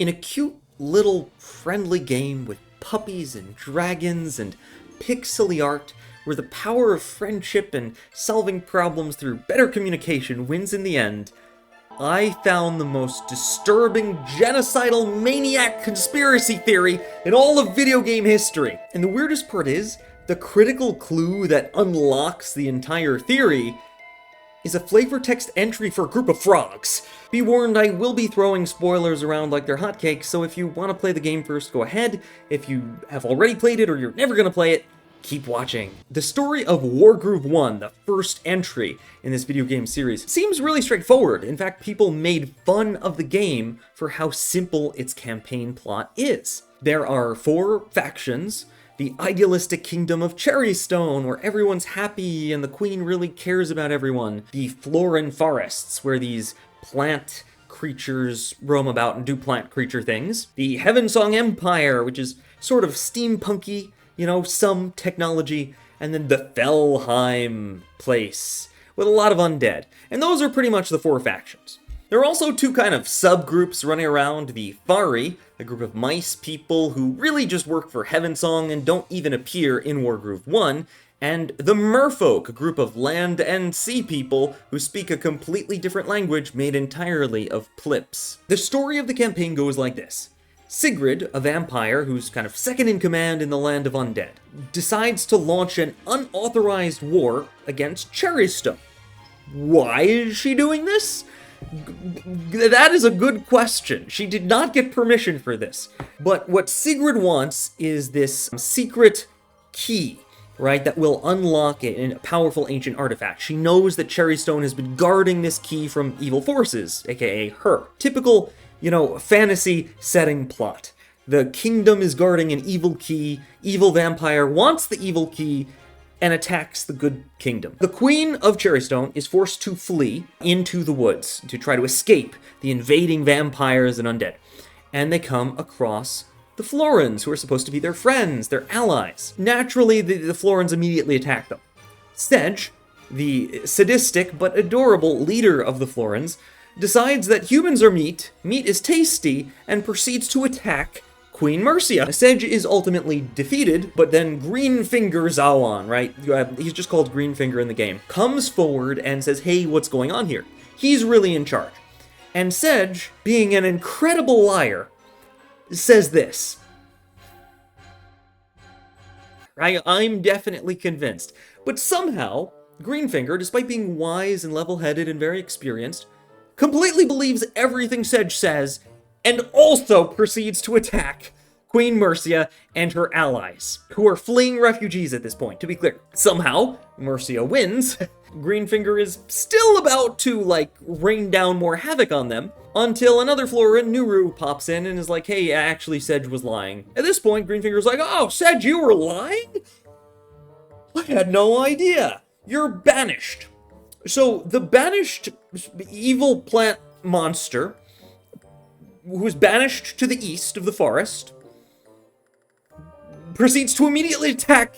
In a cute little friendly game with puppies and dragons and pixely art, where the power of friendship and solving problems through better communication wins in the end, I found the most disturbing genocidal maniac conspiracy theory in all of video game history. And the weirdest part is, the critical clue that unlocks the entire theory is a flavor text entry for a group of frogs. Be warned, I will be throwing spoilers around like they're hotcakes, so if you want to play the game first, go ahead. If you have already played it or you're never going to play it, keep watching. The story of Wargroove 1, the first entry in this video game series, seems really straightforward. In fact, people made fun of the game for how simple its campaign plot is. There are 4 factions: the idealistic kingdom of Cherrystone, where everyone's happy and the queen really cares about everyone. The Floran forests, where these plant creatures roam about and do plant creature things. The Heavensong Empire, which is sort of steampunky, you know, some technology. And then the Felheim place, with a lot of undead. And those are pretty much the 4 factions. There are also 2 kind of subgroups running around: the Fari, a group of mice people who really just work for Heavensong and don't even appear in Wargroove 1, and the Merfolk, a group of land and sea people who speak a completely different language made entirely of plips. The story of the campaign goes like this. Sigrid, a vampire who's kind of second in command in the land of undead, decides to launch an unauthorized war against Cherrystone. Why is she doing this? That is a good question. She did not get permission for this. But what Sigrid wants is this secret key, right, that will unlock a powerful ancient artifact. She knows that Cherrystone has been guarding this key from evil forces, aka her. Typical, you know, fantasy setting plot. The kingdom is guarding an evil key, evil vampire wants the evil key, and attacks the good kingdom. The queen of Cherrystone is forced to flee into the woods to try to escape the invading vampires and undead. And they come across the Florans, who are supposed to be their friends, their allies. Naturally, the Florans immediately attack them. Sedge, the sadistic but adorable leader of the Florans, decides that humans are meat is tasty, and proceeds to attack Queen Mercia. Sedge is ultimately defeated, but then Greenfinger Zawan, right? He's just called Greenfinger in the game, comes forward and says, hey, what's going on here? He's really in charge. And Sedge, being an incredible liar, says this. I'm definitely convinced. But somehow, Greenfinger, despite being wise and level-headed and very experienced, completely believes everything Sedge says, and also proceeds to attack Queen Mercia and her allies, who are fleeing refugees at this point, to be clear. Somehow, Mercia wins. Greenfinger is still about to, like, rain down more havoc on them, until another Floran, Nuru, pops in and is like, hey, actually, Sedge was lying. At this point, Greenfinger's like, oh, Sedge, you were lying? I had no idea. You're banished. So, the banished evil plant monster, who is banished to the east of the forest, proceeds to immediately attack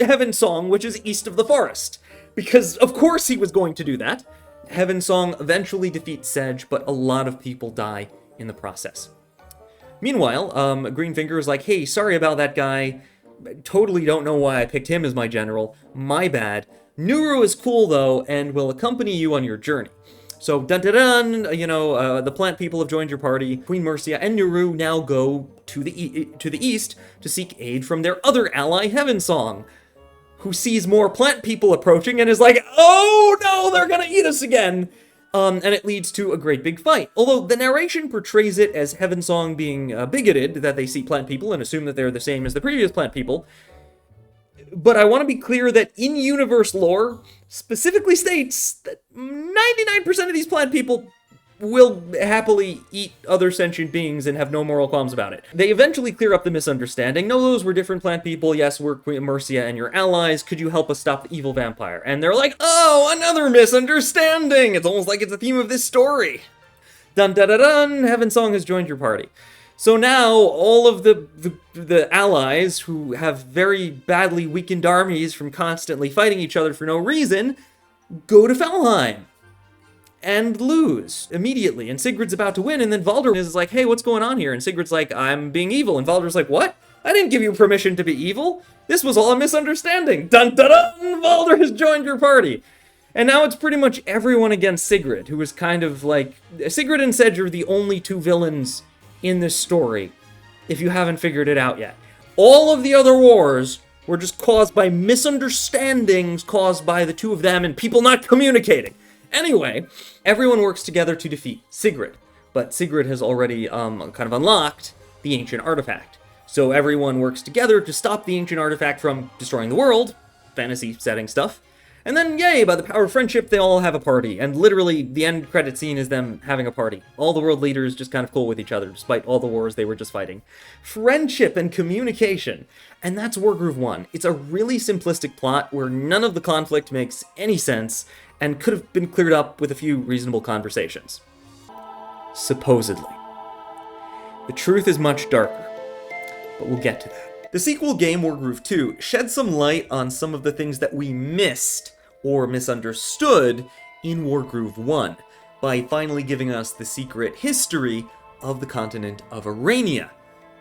Heavensong, which is east of the forest. Because, of course, he was going to do that. Heavensong eventually defeats Sedge, but a lot of people die in the process. Meanwhile, Greenfinger is like, hey, sorry about that guy. Totally don't know why I picked him as my general. My bad. Nuru is cool, though, and will accompany you on your journey. So, dun-dun-dun, you know, the plant people have joined your party. Queen Mercia and Nuru now go to the east to seek aid from their other ally, Heavensong, who sees more plant people approaching and is like, oh no, they're gonna eat us again! And it leads to a great big fight. Although the narration portrays it as Heavensong being bigoted, that they see plant people and assume that they're the same as the previous plant people. But I want to be clear that in-universe lore specifically states that 99% of these plant people will happily eat other sentient beings and have no moral qualms about it. They eventually clear up the misunderstanding. No, those were different plant people. Yes, we're Queen Mercia and your allies. Could you help us stop the evil vampire? And they're like, oh, another misunderstanding! It's almost like it's the theme of this story. Dun-dun-dun-dun, Heavensong has joined your party. So now, all of the allies who have very badly weakened armies from constantly fighting each other for no reason, go to Felheim. and lose immediately. And Sigrid's about to win, and then Valder is like, hey, what's going on here? And Sigrid's like, I'm being evil. And Valder's like, what? I didn't give you permission to be evil. This was all a misunderstanding. Dun dun dun! Valder has joined your party. And now it's pretty much everyone against Sigrid, who is kind of like... Sigrid and Sedge are the only two villains in this story, if you haven't figured it out yet. All of the other wars were just caused by misunderstandings caused by the two of them and people not communicating. Anyway, everyone works together to defeat Sigrid, but Sigrid has already kind of unlocked the ancient artifact. So everyone works together to stop the ancient artifact from destroying the world, fantasy setting stuff, and then, yay, by the power of friendship, they all have a party, and literally, the end credit scene is them having a party. All the world leaders just kind of cool with each other, despite all the wars they were just fighting. Friendship and communication, and that's Wargroove 1. It's a really simplistic plot where none of the conflict makes any sense, and could have been cleared up with a few reasonable conversations. Supposedly. The truth is much darker, but we'll get to that. The sequel game, Wargroove 2, sheds some light on some of the things that we missed or misunderstood in Wargroove 1, by finally giving us the secret history of the continent of Arania.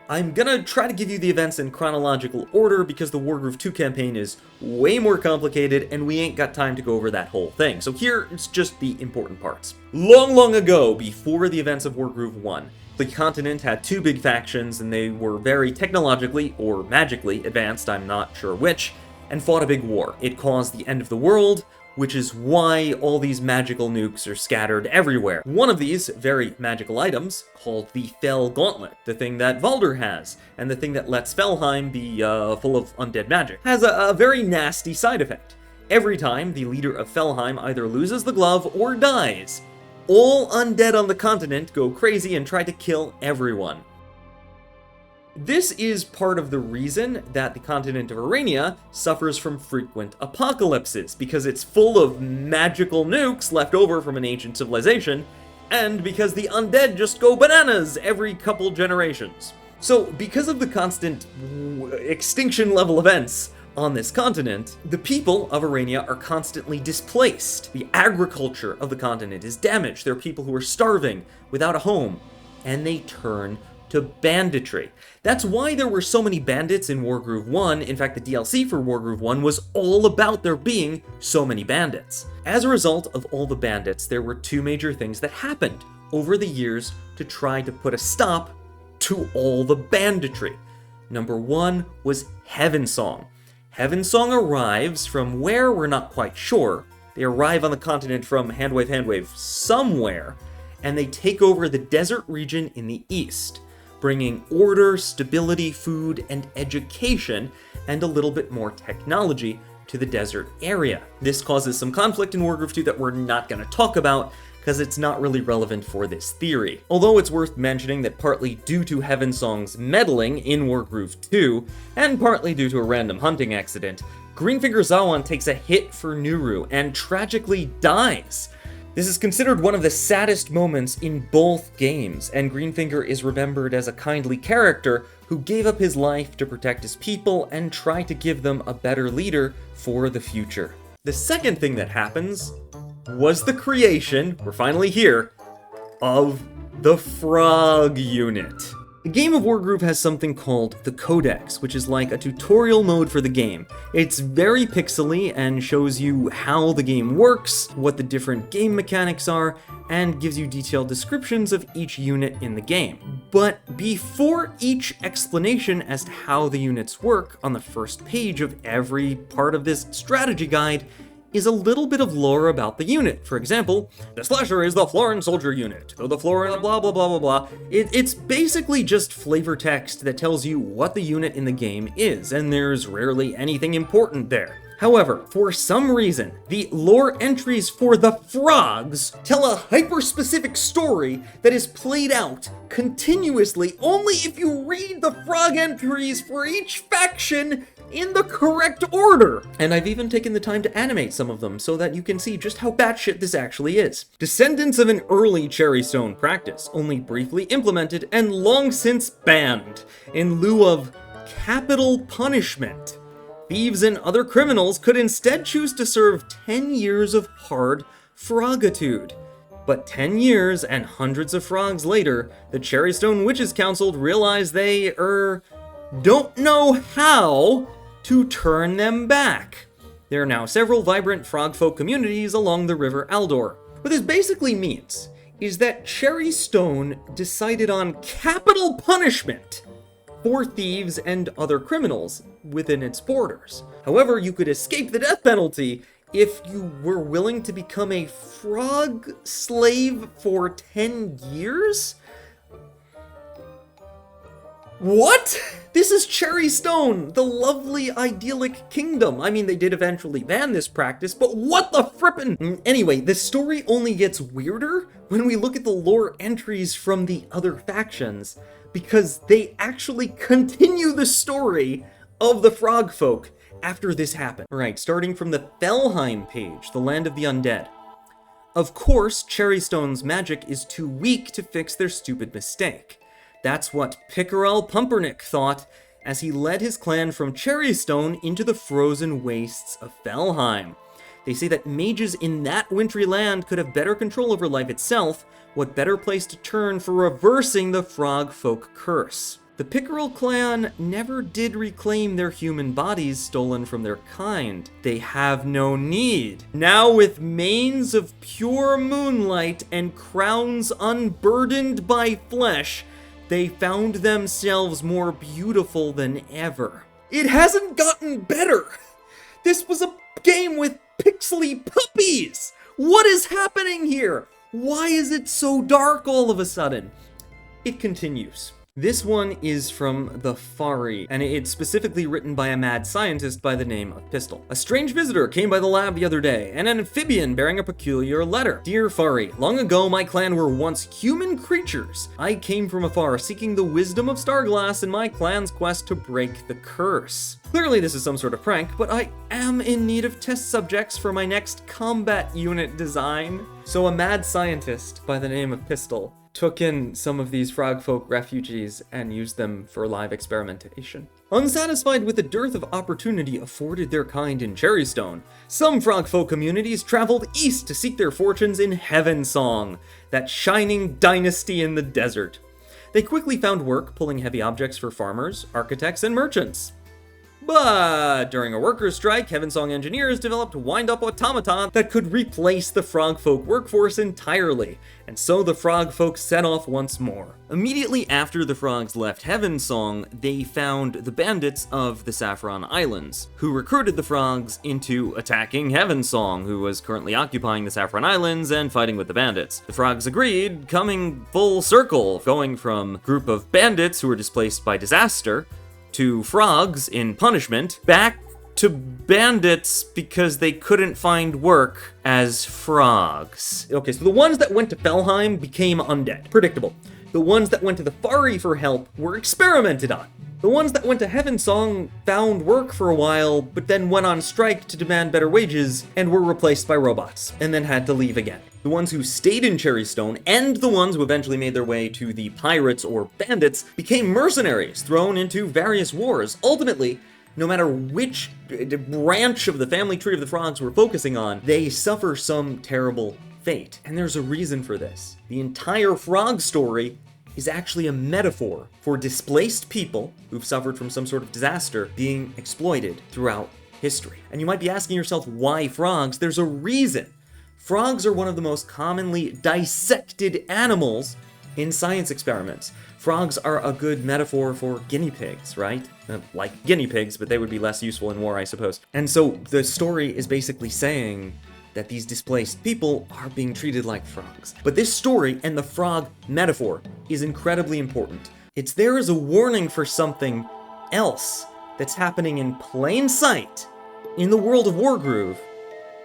I'm gonna try to give you the events in chronological order because the Wargroove 2 campaign is way more complicated and we ain't got time to go over that whole thing, so here it's just the important parts. Long, long ago, before the events of Wargroove 1, the continent had two big factions and they were very technologically or magically advanced, I'm not sure which, and fought a big war. It caused the end of the world, which is why all these magical nukes are scattered everywhere. One of these very magical items, called the Fel Gauntlet, the thing that Valder has, and the thing that lets Felheim be full of undead magic, has a very nasty side effect. Every time the leader of Felheim either loses the glove or dies, all undead on the continent go crazy and try to kill everyone. This is part of the reason that the continent of Arania suffers from frequent apocalypses, because it's full of magical nukes left over from an ancient civilization, and because the undead just go bananas every couple generations. So, because of the constant extinction level events on this continent, the people of Arania are constantly displaced. The agriculture of the continent is damaged. There are people who are starving, without a home, and they turn to banditry. That's why there were so many bandits in Wargroove 1. In fact, the DLC for Wargroove 1 was all about there being so many bandits. As a result of all the bandits, there were two major things that happened over the years to try to put a stop to all the banditry. Number one was Heavensong. Heavensong arrives from where we're not quite sure. They arrive on the continent from Handwave somewhere, and they take over the desert region in the east, bringing order, stability, food, and education, and a little bit more technology to the desert area. This causes some conflict in Wargroove 2 that we're not going to talk about, because it's not really relevant for this theory. Although it's worth mentioning that partly due to Heavensong's meddling in Wargroove 2, and partly due to a random hunting accident, Greenfinger Zawan takes a hit for Nuru and tragically dies. This is considered one of the saddest moments in both games, and Greenfinger is remembered as a kindly character who gave up his life to protect his people and try to give them a better leader for the future. The second thing that happens was the creation, we're finally here, of the Frog Unit. The game of Wargroove has something called the Codex, which is like a tutorial mode for the game. It's very pixely and shows you how the game works, what the different game mechanics are, and gives you detailed descriptions of each unit in the game. But before each explanation as to how the units work, on the first page of every part of this strategy guide, is a little bit of lore about the unit. For example, the Slasher is the Floran soldier unit, though the Floran blah blah blah blah blah. It's basically just flavor text that tells you what the unit in the game is, and there's rarely anything important there. However, for some reason, the lore entries for the frogs tell a hyper-specific story that is played out continuously only if you read the frog entries for each faction in the correct order. And I've even taken the time to animate some of them so that you can see just how batshit this actually is. Descendants of an early Cherrystone practice, only briefly implemented and long since banned, in lieu of capital punishment. Thieves and other criminals could instead choose to serve 10 years of hard frogitude. But 10 years and hundreds of frogs later, the Cherrystone Witches Council realize they, don't know how to turn them back. There are now several vibrant frogfolk communities along the River Aldor. What this basically means is that Cherrystone decided on capital punishment for thieves and other criminals within its borders. However, you could escape the death penalty if you were willing to become a frog slave for 10 years? What? This is Cherrystone, the lovely, idyllic kingdom. I mean, they did eventually ban this practice, but what the frippin'? Anyway, the story only gets weirder when we look at the lore entries from the other factions, because they actually continue the story of the frog folk after this happened. Alright, starting from the Felheim page, the land of the undead. Of course, Cherrystone's magic is too weak to fix their stupid mistake. That's what Pickerel Pumpernickel thought as he led his clan from Cherrystone into the frozen wastes of Felheim. They say that mages in that wintry land could have better control over life itself. What better place to turn for reversing the frog folk curse? The Pickerel clan never did reclaim their human bodies stolen from their kind. They have no need. Now, with manes of pure moonlight and crowns unburdened by flesh, they found themselves more beautiful than ever. It hasn't gotten better! This was a game with pixely puppies! What is happening here? Why is it so dark all of a sudden? It continues. This one is from the Fari, and it's specifically written by a mad scientist by the name of Pistol. A strange visitor came by the lab the other day, an amphibian bearing a peculiar letter. Dear Fari, long ago my clan were once human creatures. I came from afar seeking the wisdom of Starglass in my clan's quest to break the curse. Clearly this is some sort of prank, but I am in need of test subjects for my next combat unit design. So a mad scientist by the name of Pistol took in some of these frogfolk refugees and used them for live experimentation. Unsatisfied with the dearth of opportunity afforded their kind in Cherrystone, some frogfolk communities traveled east to seek their fortunes in Heavensong, that shining dynasty in the desert. They quickly found work pulling heavy objects for farmers, architects, and merchants. But during a workers' strike, Heavensong engineers developed wind-up automaton that could replace the frogfolk workforce entirely, and so the frogfolk set off once more. Immediately after the frogs left Heavensong, they found the bandits of the Saffron Islands, who recruited the frogs into attacking Heavensong, who was currently occupying the Saffron Islands and fighting with the bandits. The frogs agreed, coming full circle, going from a group of bandits who were displaced by disaster to frogs in punishment, back to bandits because they couldn't find work as frogs. Okay, so the ones that went to Felheim became undead. Predictable. The ones that went to the Fari for help were experimented on. The ones that went to Heavensong found work for a while, but then went on strike to demand better wages and were replaced by robots, and then had to leave again. The ones who stayed in Cherrystone, and the ones who eventually made their way to the pirates or bandits, became mercenaries thrown into various wars. Ultimately, no matter which branch of the family tree of the frogs we're focusing on, they suffer some terrible fate. And there's a reason for this. The entire frog story is actually a metaphor for displaced people who've suffered from some sort of disaster being exploited throughout history. And you might be asking yourself, why frogs? There's a reason. Frogs are one of the most commonly dissected animals in science experiments. Frogs are a good metaphor for guinea pigs, right? Like guinea pigs, but they would be less useful in war, I suppose. And so the story is basically saying that these displaced people are being treated like frogs. But this story and the frog metaphor is incredibly important. It's there as a warning for something else that's happening in plain sight in the world of Wargroove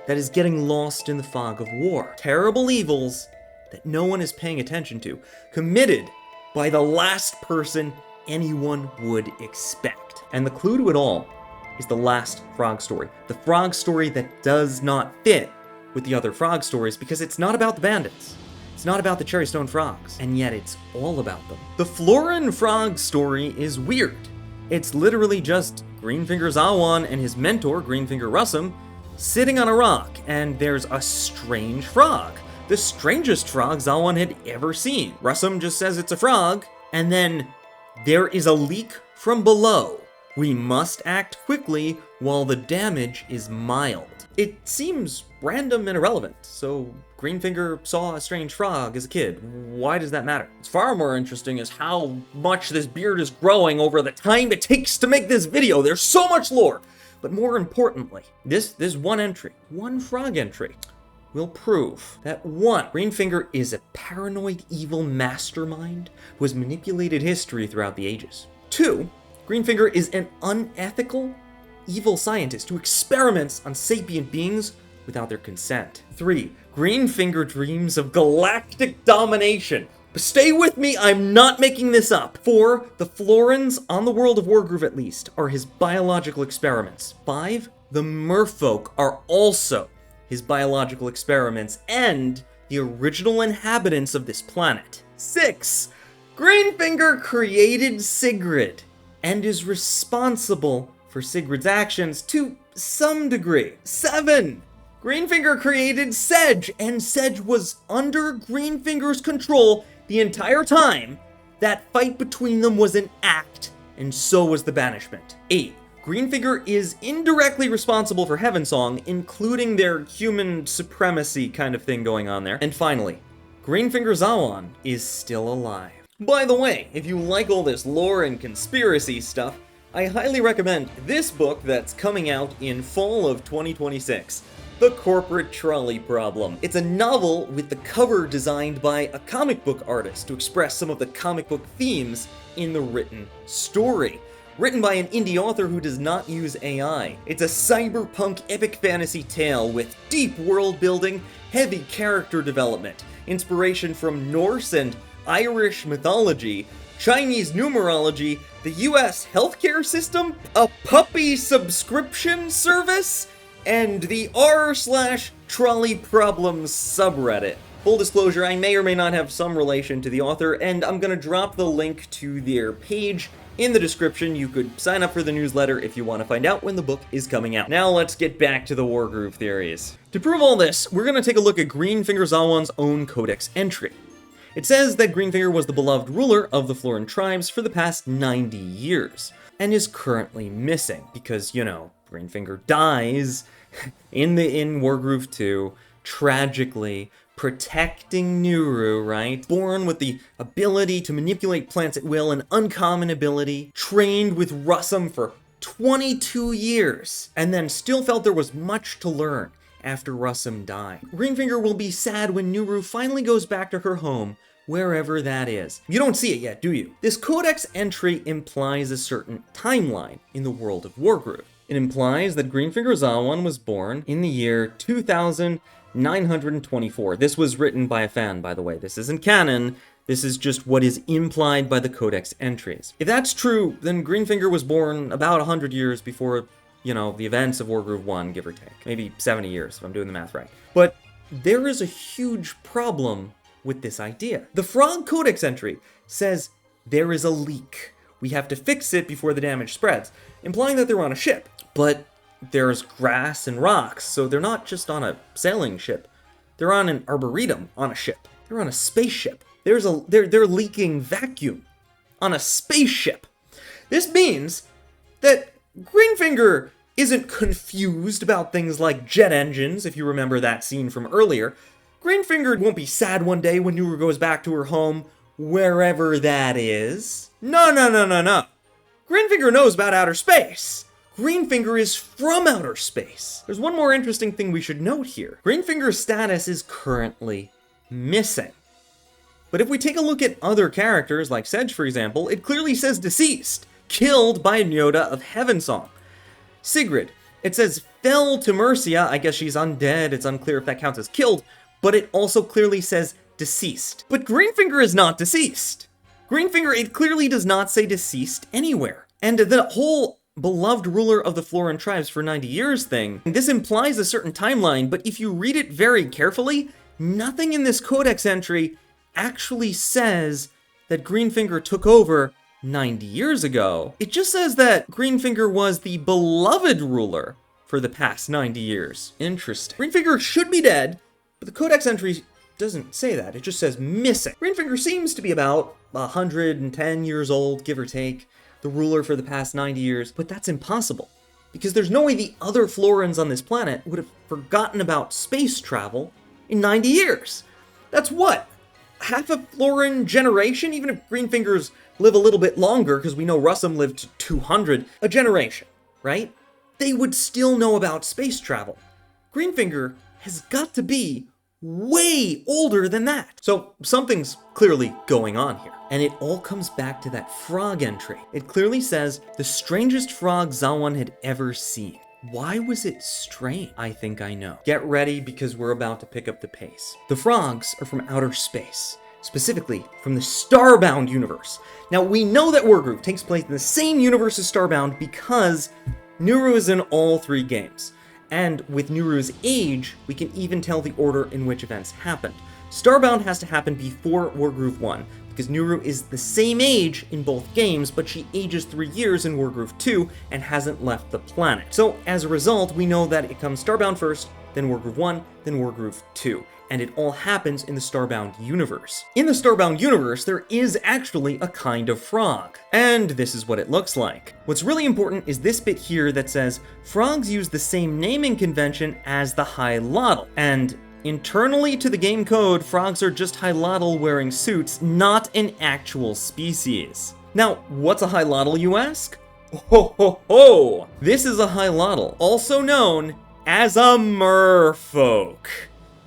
that is getting lost in the fog of war. Terrible evils that no one is paying attention to, committed by the last person anyone would expect. And the clue to it all is the last frog story. The frog story that does not fit with the other frog stories because it's not about the bandits. It's not about the Cherrystone frogs, and yet it's all about them. The Floran frog story is weird. It's literally just Greenfinger Zawan and his mentor, Greenfinger Russum, sitting on a rock, and there's a strange frog. the strangest frog Zawon had ever seen. Russum just says it's a frog, and then there is a leak from below. We must act quickly while the damage is mild. It seems random and irrelevant, so Greenfinger saw a strange frog as a kid. Why does that matter? What's far more interesting is how much this beard is growing over the time it takes to make this video. There's so much lore. But more importantly, this one entry, one frog entry, will prove that 1. Greenfinger is a paranoid evil mastermind who has manipulated history throughout the ages. 2. Greenfinger is an unethical, evil scientist who experiments on sapient beings without their consent. 3. Greenfinger dreams of galactic domination. But stay with me, I'm not making this up. 4. The Florans, on the world of Wargroove at least, are his biological experiments. 5. The Merfolk are also his biological experiments and the original inhabitants of this planet. 6. Greenfinger created Sigrid and is responsible for Sigrid's actions to some degree. 7. Greenfinger created Sedge, and Sedge was under Greenfinger's control the entire time. That fight between them was an act, and so was the banishment. 8. Greenfinger is indirectly responsible for Heavensong, including their human supremacy kind of thing going on there. And finally, Greenfinger Zawon is still alive. By the way, if you like all this lore and conspiracy stuff, I highly recommend this book that's coming out in fall of 2026, The Corporate Trolley Problem. It's a novel with the cover designed by a comic book artist to express some of the comic book themes in the written story. Written by an indie author who does not use AI. It's a cyberpunk epic fantasy tale with deep world building, heavy character development, inspiration from Norse and Irish mythology, Chinese numerology, the US healthcare system, a puppy subscription service, and the r/trolley problems subreddit. Full disclosure, I may or may not have some relation to the author, and I'm gonna drop the link to their page in the description. You could sign up for the newsletter if you want to find out when the book is coming out. Now let's get back to the Wargroove theories. To prove all this, we're gonna take a look at Greenfinger Zawon's own codex entry. It says that Greenfinger was the beloved ruler of the Floran tribes for the past 90 years, and is currently missing, because, you know, Greenfinger dies in Wargroove 2, tragically, protecting Nuru, right? Born with the ability to manipulate plants at will, an uncommon ability, trained with Russum for 22 years, and then still felt there was much to learn after Russum died. Greenfinger will be sad when Nuru finally goes back to her home, wherever that is. You don't see it yet, do you? This codex entry implies a certain timeline in the world of Wargroove. It implies that Greenfinger Zawon was born in the year 2924. This was written by a fan, by the way. This isn't canon. This is just what is implied by the codex entries. If that's true, then Greenfinger was born about 100 years before, you know, the events of Wargroove 1, give or take. Maybe 70 years, if I'm doing the math right. But there is a huge problem with this idea. The Frog Codex entry says there is a leak. We have to fix it before the damage spreads, implying that they're on a ship. But there's grass and rocks, so they're not just on a sailing ship. They're on an arboretum on a ship. They're on a spaceship. They're leaking vacuum on a spaceship. This means that Greenfinger isn't confused about things like jet engines, if you remember that scene from earlier. Greenfinger won't be sad one day when Nuru goes back to her home, wherever that is. No. Greenfinger knows about outer space. Greenfinger is from outer space. There's one more interesting thing we should note here. Greenfinger's status is currently missing. But if we take a look at other characters, like Sedge for example, it clearly says deceased, killed by Nyoda of Heavensong. Sigrid, it says fell to Mercia, I guess she's undead, it's unclear if that counts as killed, but it also clearly says deceased. But Greenfinger is not deceased. Greenfinger, it clearly does not say deceased anywhere. And the whole beloved ruler of the Floran tribes for 90 years thing, this implies a certain timeline, but if you read it very carefully, nothing in this codex entry actually says that Greenfinger took over 90 years ago. It just says that Greenfinger was the beloved ruler for the past 90 years. Interesting. Greenfinger should be dead, but the codex entry doesn't say that. It just says missing. Greenfinger seems to be about 110 years old, give or take, the ruler for the past 90 years, but that's impossible. Because there's no way the other Florans on this planet would have forgotten about space travel in 90 years. That's what? Half a Floran generation? Even if Greenfingers live a little bit longer, because we know Russum lived to 200, a generation, right? They would still know about space travel. Greenfinger has got to be way older than that. So something's clearly going on here. And it all comes back to that frog entry. It clearly says, the strangest frog Zawan had ever seen. Why was it strange? I think I know. Get ready, because we're about to pick up the pace. The frogs are from outer space, specifically from the Starbound universe. Now, we know that Wargroove takes place in the same universe as Starbound because Nuru is in all 3 games. And with Nuru's age, we can even tell the order in which events happened. Starbound has to happen before Wargroove 1, because Nuru is the same age in both games, but she ages 3 years in Wargroove 2 and hasn't left the planet. So as a result, we know that it comes Starbound first, then Wargroove 1, then Wargroove 2. And it all happens in the Starbound universe. In the Starbound universe, there is actually a kind of frog. And this is what it looks like. What's really important is this bit here that says, frogs use the same naming convention as the Hylotl. And internally to the game code, frogs are just Hylotl wearing suits, not an actual species. Now, what's a Hylotl, you ask? Ho ho ho! This is a Hylotl, also known as a Merfolk.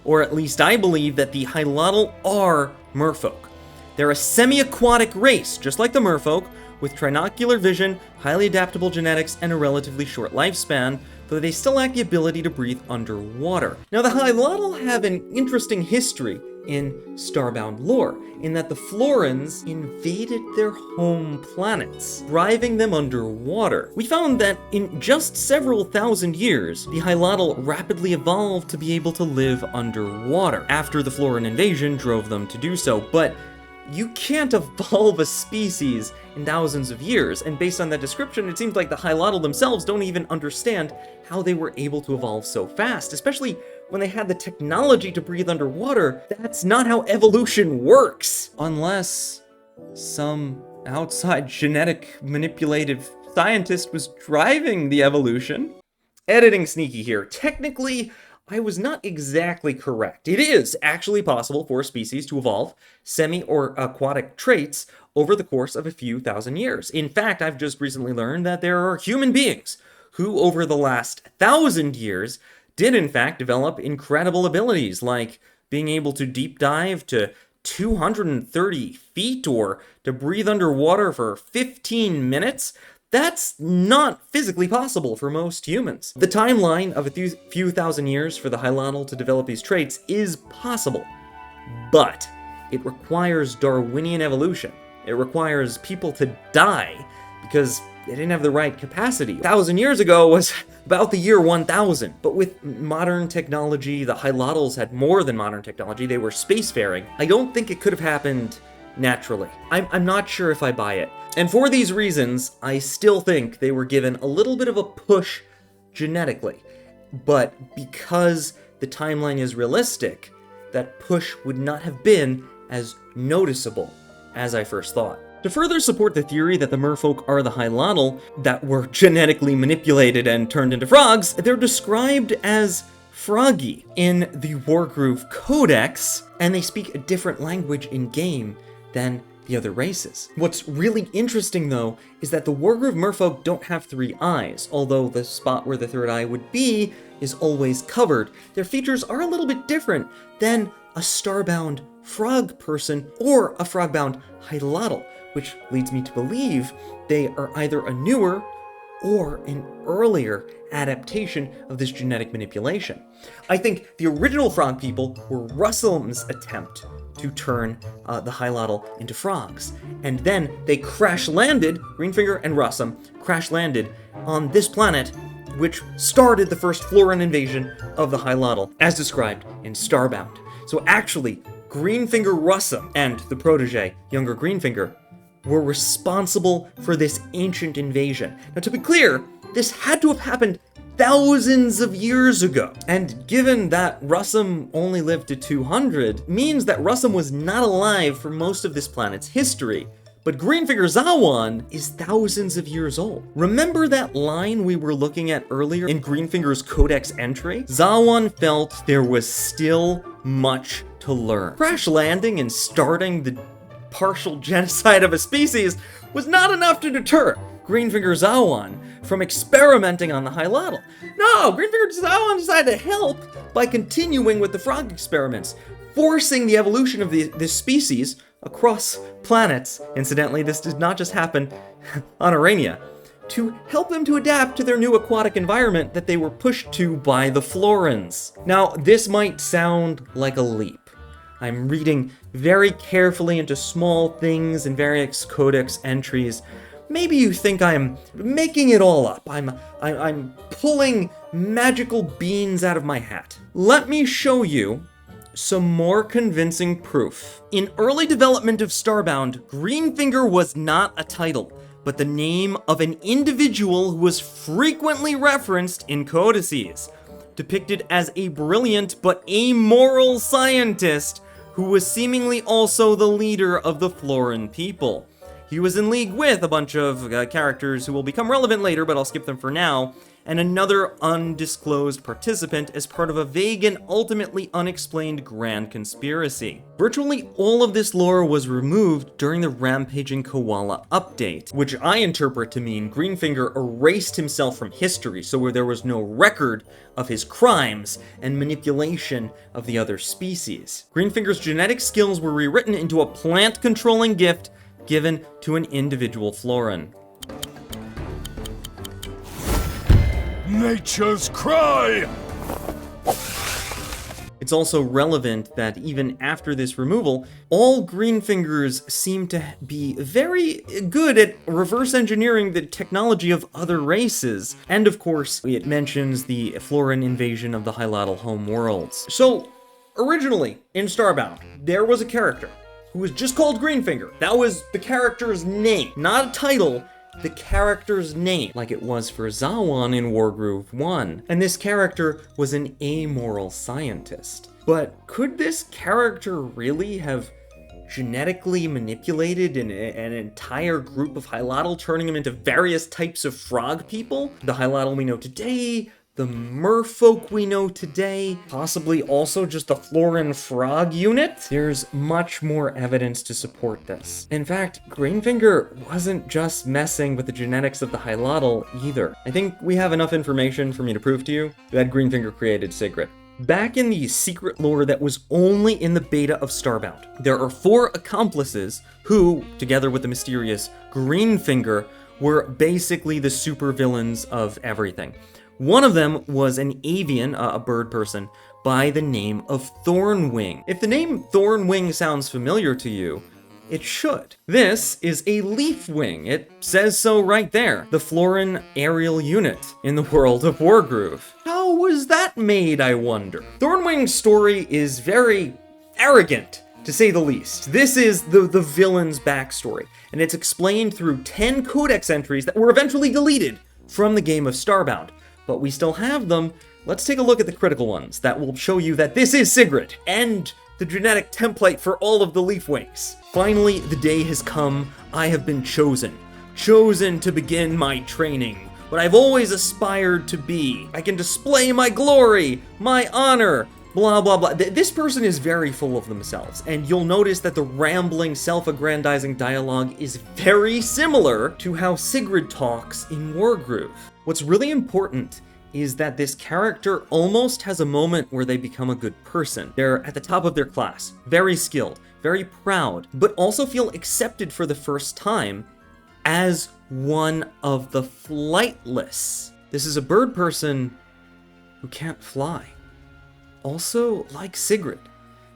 Or at least I believe that the Hylotl are Merfolk. They're a semi-aquatic race, just like the Merfolk, with trinocular vision, highly adaptable genetics, and a relatively short lifespan, though they still lack the ability to breathe underwater. Now, the Hylotl have an interesting history in Starbound lore, in that the Florans invaded their home planets, driving them underwater. We found that in just several thousand years, the Hylotl rapidly evolved to be able to live underwater, after the Floran invasion drove them to do so, but you can't evolve a species in thousands of years, and based on that description, it seems like the Hylotl themselves don't even understand how they were able to evolve so fast, especially when they had the technology to breathe underwater. That's not how evolution works! Unless some outside genetic manipulative scientist was driving the evolution. Editing sneaky here. Technically, I was not exactly correct. It is actually possible for a species to evolve semi or aquatic traits over the course of a few thousand years. In fact, I've just recently learned that there are human beings who, over the last 1,000 years, did in fact develop incredible abilities, like being able to deep dive to 230 feet or to breathe underwater for 15 minutes. That's not physically possible for most humans. The timeline of a few thousand years for the Hylotl to develop these traits is possible, but it requires Darwinian evolution. It requires people to die because they didn't have the right capacity. 1,000 years ago was about the year 1000, but with modern technology, the Hylotls had more than modern technology. They were spacefaring. I don't think it could have happened naturally. I'm not sure if I buy it. And for these reasons, I still think they were given a little bit of a push genetically. But because the timeline is realistic, that push would not have been as noticeable as I first thought. To further support the theory that the Merfolk are the Hylotl that were genetically manipulated and turned into frogs, they're described as froggy in the Wargroove Codex, and they speak a different language in-game than the other races. What's really interesting, though, is that the Wargroove Merfolk don't have 3 eyes, although the spot where the 3rd eye would be is always covered. Their features are a little bit different than a starbound frog person or a frogbound Hylotl, which leads me to believe they are either a newer or an earlier adaptation of this genetic manipulation. I think the original frog people were Russum's attempt to turn the Hylotl into frogs. And then they crash-landed, Greenfinger and Russum crash-landed on this planet, which started the first Floran invasion of the Hylotl, as described in Starbound. So actually, Greenfinger Russum and the protege, younger Greenfinger, were responsible for this ancient invasion. Now, to be clear, this had to have happened thousands of years ago. And given that Russum only lived to 200, means that Russum was not alive for most of this planet's history. But Greenfinger Zawan is thousands of years old. Remember that line we were looking at earlier in Greenfinger's Codex entry? Zawan felt there was still much to learn. Crash landing and starting the partial genocide of a species was not enough to deter Greenfinger Zawan from experimenting on the Hylatl. No, Greenfinger Zawan decided to help by continuing with the frog experiments, forcing the evolution of this species across planets. Incidentally, this did not just happen on Arania, to help them to adapt to their new aquatic environment that they were pushed to by the Florans. Now, this might sound like a leap. I'm reading very carefully into small things in various codex entries. Maybe you think I'm making it all up. I'm pulling magical beans out of my hat. Let me show you some more convincing proof. In early development of Starbound, Greenfinger was not a title, but the name of an individual who was frequently referenced in codices, depicted as a brilliant but amoral scientist who was seemingly also the leader of the Floran people. He was in league with a bunch of characters who will become relevant later, but I'll skip them for now, and another undisclosed participant as part of a vague and ultimately unexplained grand conspiracy. Virtually all of this lore was removed during the Rampaging Koala update, which I interpret to mean Greenfinger erased himself from history, so where there was no record of his crimes and manipulation of the other species. Greenfinger's genetic skills were rewritten into a plant-controlling gift given to an individual Floran. Nature's cry! It's also relevant that even after this removal, all Greenfingers seem to be very good at reverse engineering the technology of other races. And of course, it mentions the Floran invasion of the Hylatl home worlds. So, originally, in Starbound, there was a character who was just called Greenfinger. That was the character's name, not a title, the character's name, like it was for Zawan in Wargroove 1. And this character was an amoral scientist. But could this character really have genetically manipulated an entire group of Hylatl, turning them into various types of frog people? The Hylatl we know today, the Merfolk we know today, possibly also just the Floran frog unit? There's much more evidence to support this. In fact, Greenfinger wasn't just messing with the genetics of the Hylatl either. I think we have enough information for me to prove to you that Greenfinger created Sigrid. Back in the secret lore that was only in the beta of Starbound, there are 4 accomplices who, together with the mysterious Greenfinger, were basically the supervillains of everything. One of them was an avian, a bird person, by the name of Thornwing. If the name Thornwing sounds familiar to you, it should. This is a Leafwing. It says so right there. The Floran aerial unit in the world of Wargroove. How was that made, I wonder? Thornwing's story is very arrogant, to say the least. This is the villain's backstory, and it's explained through 10 codex entries that were eventually deleted from the game of Starbound. But we still have them. Let's take a look at the critical ones that will show you that this is Sigrid and the genetic template for all of the Leafwings. Finally, the day has come. I have been chosen to begin my training, what I've always aspired to be. I can display my glory, my honor, blah, blah, blah. This person is very full of themselves, and you'll notice that the rambling, self-aggrandizing dialogue is very similar to how Sigrid talks in Wargroove. What's really important is that this character almost has a moment where they become a good person. They're at the top of their class, very skilled, very proud, but also feel accepted for the first time as one of the flightless. This is a bird person who can't fly. Also, like Sigrid.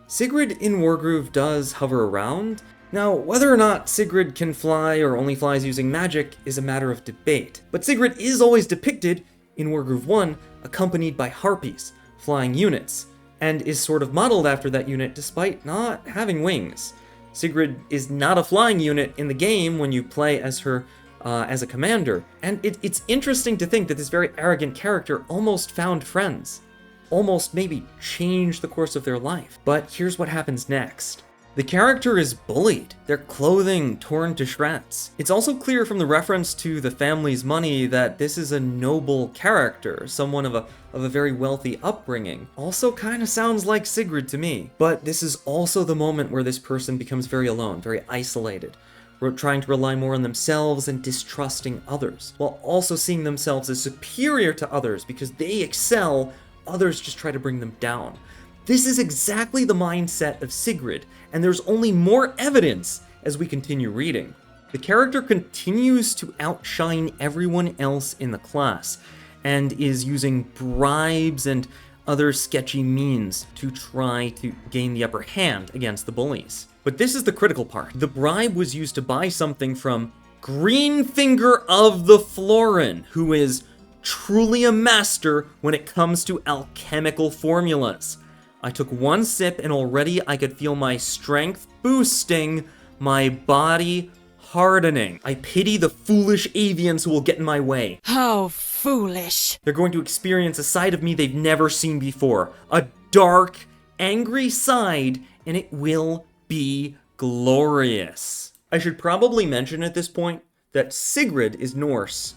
Sigrid in Wargroove does hover around. Now, whether or not Sigrid can fly or only flies using magic is a matter of debate, but Sigrid is always depicted in Wargroove 1 accompanied by harpies, flying units, and is sort of modeled after that unit despite not having wings. Sigrid is not a flying unit in the game when you play as her as a commander. And it's interesting to think that this very arrogant character almost found friends, almost maybe changed the course of their life. But here's what happens next. The character is bullied, their clothing torn to shreds. It's also clear from the reference to the family's money that this is a noble character, someone of a very wealthy upbringing. Also kind of sounds like Sigrid to me. But this is also the moment where this person becomes very alone, very isolated. Trying to rely more on themselves and distrusting others, while also seeing themselves as superior to others because they excel, others just try to bring them down. This is exactly the mindset of Sigrid, and there's only more evidence as we continue reading. The character continues to outshine everyone else in the class, and is using bribes and other sketchy means to try to gain the upper hand against the bullies. But this is the critical part. The bribe was used to buy something from Greenfinger of the Floran, who is truly a master when it comes to alchemical formulas. I took one sip and already I could feel my strength boosting, my body hardening. I pity the foolish avians who will get in my way. How foolish. They're going to experience a side of me they've never seen before. A dark, angry side, and it will be glorious. I should probably mention at this point that Sigrid is Norse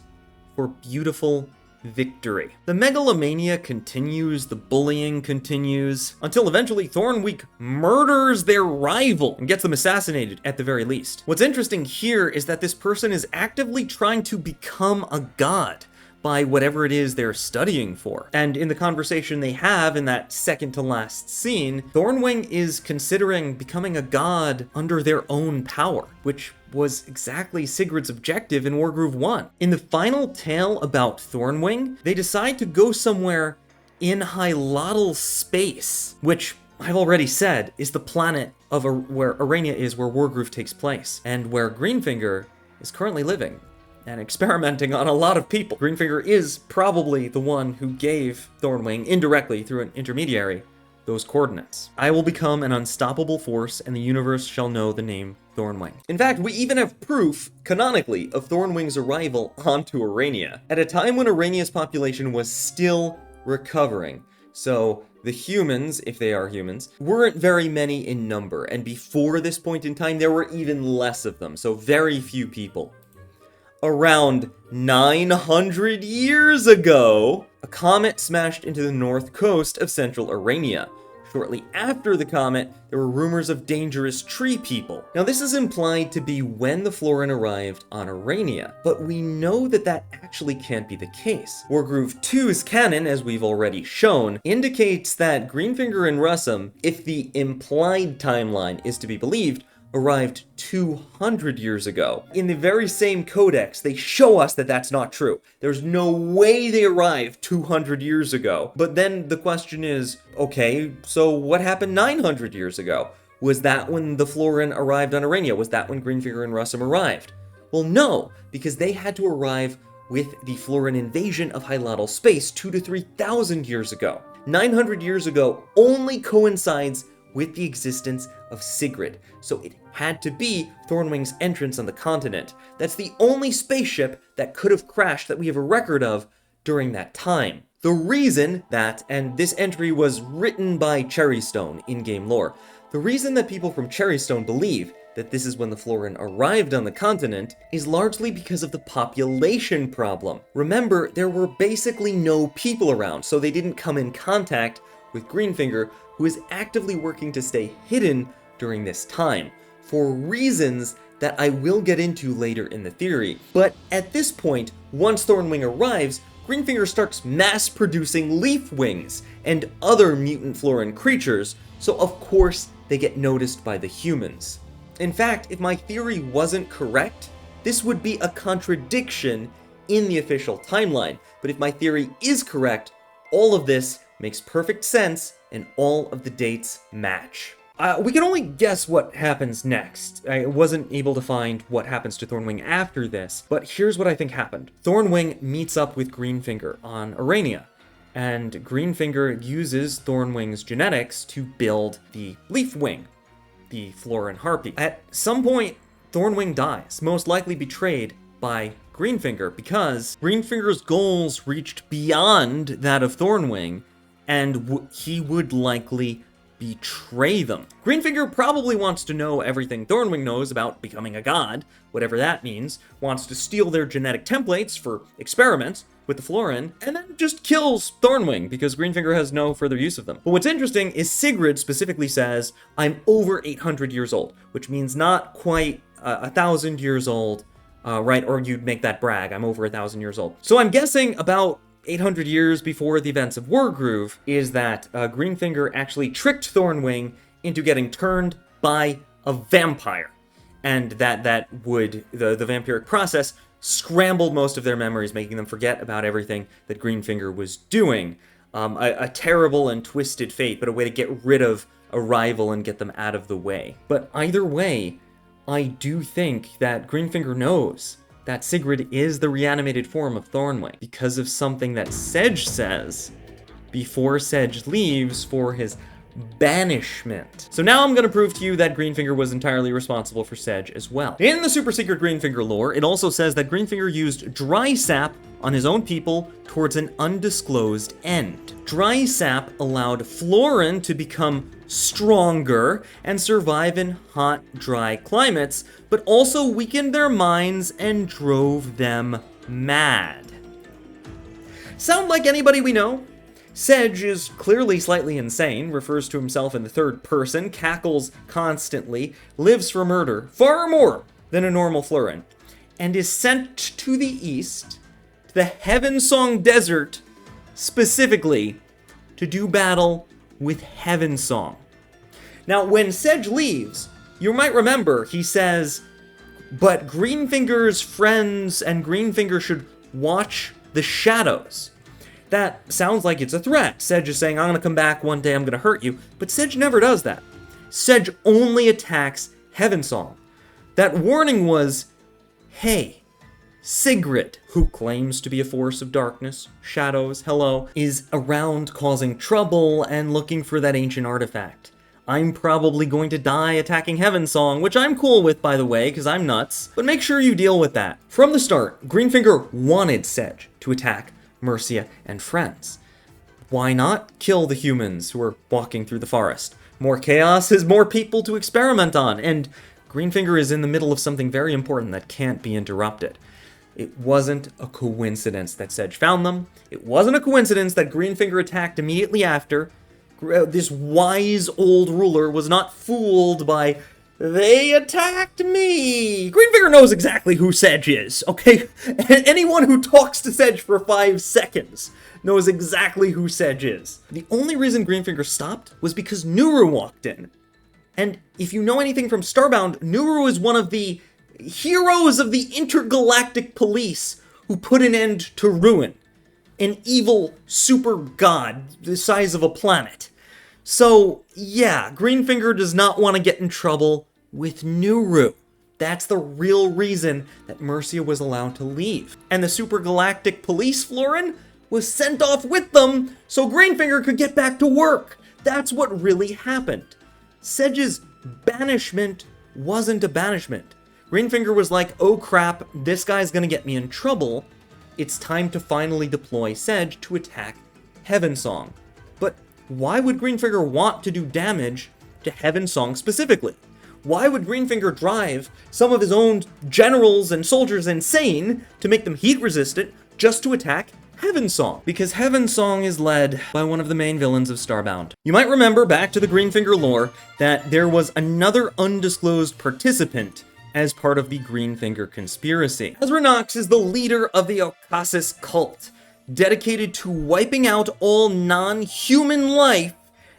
for beautiful victory. The megalomania continues, the bullying continues, until eventually Thornweek murders their rival and gets them assassinated at the very least. What's interesting here is that this person is actively trying to become a god by whatever it is they're studying for. And in the conversation they have in that second to last scene, Thornwing is considering becoming a god under their own power, which was exactly Sigrid's objective in Wargroove 1. In the final tale about Thornwing, they decide to go somewhere in Hylatl space, which I've already said is the planet of where Arania is, where Wargroove takes place, and where Greenfinger is currently living and experimenting on a lot of people. Greenfinger is probably the one who gave Thornwing, indirectly through an intermediary, those coordinates. I will become an unstoppable force, and the universe shall know the name Thornwing. In fact, we even have proof, canonically, of Thornwing's arrival onto Arania, at a time when Arania's population was still recovering. So the humans, if they are humans, weren't very many in number, and before this point in time, there were even less of them, so very few people. Around 900 years ago, a comet smashed into the north coast of central Arania. Shortly after the comet, there were rumors of dangerous tree people. Now this is implied to be when the Floran arrived on Arania, but we know that that actually can't be the case. Wargroove 2's canon, as we've already shown, indicates that Greenfinger and Russum, if the implied timeline is to be believed, arrived 200 years ago. In the very same codex, they show us that that's not true. There's no way they arrived 200 years ago. But then the question is, okay, so what happened 900 years ago? Was that when the Floran arrived on Arania? Was that when Greenfinger and Russum arrived? Well, no, because they had to arrive with the Floran invasion of Hylatl space 2,000 to 3,000 years ago. 900 years ago only coincides with the existence of Sigrid, so it had to be Thornwing's entrance on the continent. That's the only spaceship that could have crashed that we have a record of during that time. The reason that, and this entry was written by Cherrystone in game lore, the reason that people from Cherrystone believe that this is when the Floran arrived on the continent is largely because of the population problem. Remember, there were basically no people around, so they didn't come in contact with Greenfinger, who is actively working to stay hidden during this time, for reasons that I will get into later in the theory. But at this point, once Thornwing arrives, Greenfinger starts mass-producing leaf wings and other mutant Floran creatures, so of course they get noticed by the humans. In fact, if my theory wasn't correct, this would be a contradiction in the official timeline. But if my theory is correct, all of this makes perfect sense and all of the dates match. We can only guess what happens next. I wasn't able to find what happens to Thornwing after this, but here's what I think happened. Thornwing meets up with Greenfinger on Arania, and Greenfinger uses Thornwing's genetics to build the Leaf Wing, the Floran Harpy. At some point, Thornwing dies, most likely betrayed by Greenfinger, because Greenfinger's goals reached beyond that of Thornwing, and he would likely betray them. Greenfinger probably wants to know everything Thornwing knows about becoming a god, whatever that means, wants to steal their genetic templates for experiments with the Floran, and then just kills Thornwing because Greenfinger has no further use of them. But what's interesting is Sigrid specifically says, I'm over 800 years old, which means not quite 1,000 years old, right? Or you'd make that brag, I'm over 1,000 years old. So I'm guessing about 800 years before the events of Wargroove is that Greenfinger actually tricked Thornwing into getting turned by a vampire. And that would, the vampiric process scrambled most of their memories, making them forget about everything that Greenfinger was doing. A terrible and twisted fate, but a way to get rid of a rival and get them out of the way. But either way, I do think that Greenfinger knows that Sigrid is the reanimated form of Thornwing because of something that Sedge says before Sedge leaves for his banishment. So now I'm going to prove to you that Greenfinger was entirely responsible for Sedge as well. In the super secret Greenfinger lore, it also says that Greenfinger used dry sap on his own people towards an undisclosed end. Dry sap allowed Floran to become stronger and survive in hot, dry climates, but also weakened their minds and drove them mad. Sound like anybody we know? Sedge is clearly slightly insane, refers to himself in the third person, cackles constantly, lives for murder, far more than a normal Floran, and is sent to the east, to the Heavensong Desert, specifically to do battle with Heavensong. Now, when Sedge leaves, you might remember he says, but Greenfinger's friends and Greenfinger should watch the shadows. That sounds like it's a threat. Sedge is saying, I'm going to come back one day, I'm going to hurt you. But Sedge never does that. Sedge only attacks Heavensong. That warning was, hey, Sigrid, who claims to be a force of darkness, shadows, hello, is around causing trouble and looking for that ancient artifact. I'm probably going to die attacking Heavensong, which I'm cool with, by the way, because I'm nuts. But make sure you deal with that. From the start, Greenfinger wanted Sedge to attack Mercia and friends. Why not kill the humans who are walking through the forest? More chaos is more people to experiment on, and Greenfinger is in the middle of something very important that can't be interrupted. It wasn't a coincidence that Sedge found them. It wasn't a coincidence that Greenfinger attacked immediately after. This wise old ruler was not fooled by, they attacked me. Greenfinger knows exactly who Sedge is, okay? Anyone who talks to Sedge for 5 seconds knows exactly who Sedge is. The only reason Greenfinger stopped was because Nuru walked in. And if you know anything from Starbound, Nuru is one of the heroes of the intergalactic police who put an end to Ruin, an evil super god the size of a planet. So, yeah, Greenfinger does not want to get in trouble with Nuru. That's the real reason that Mercia was allowed to leave. And the super galactic police Floran was sent off with them so Greenfinger could get back to work. That's what really happened. Sedge's banishment wasn't a banishment. Greenfinger was like, oh crap, this guy's gonna get me in trouble. It's time to finally deploy Sedge to attack Heavensong. But why would Greenfinger want to do damage to Heavensong specifically? Why would Greenfinger drive some of his own generals and soldiers insane to make them heat resistant just to attack Heavensong? Because Heavensong is led by one of the main villains of Starbound. You might remember back to the Greenfinger lore that there was another undisclosed participant as part of the Greenfinger conspiracy. Azranox is the leader of the Ocassus cult, dedicated to wiping out all non-human life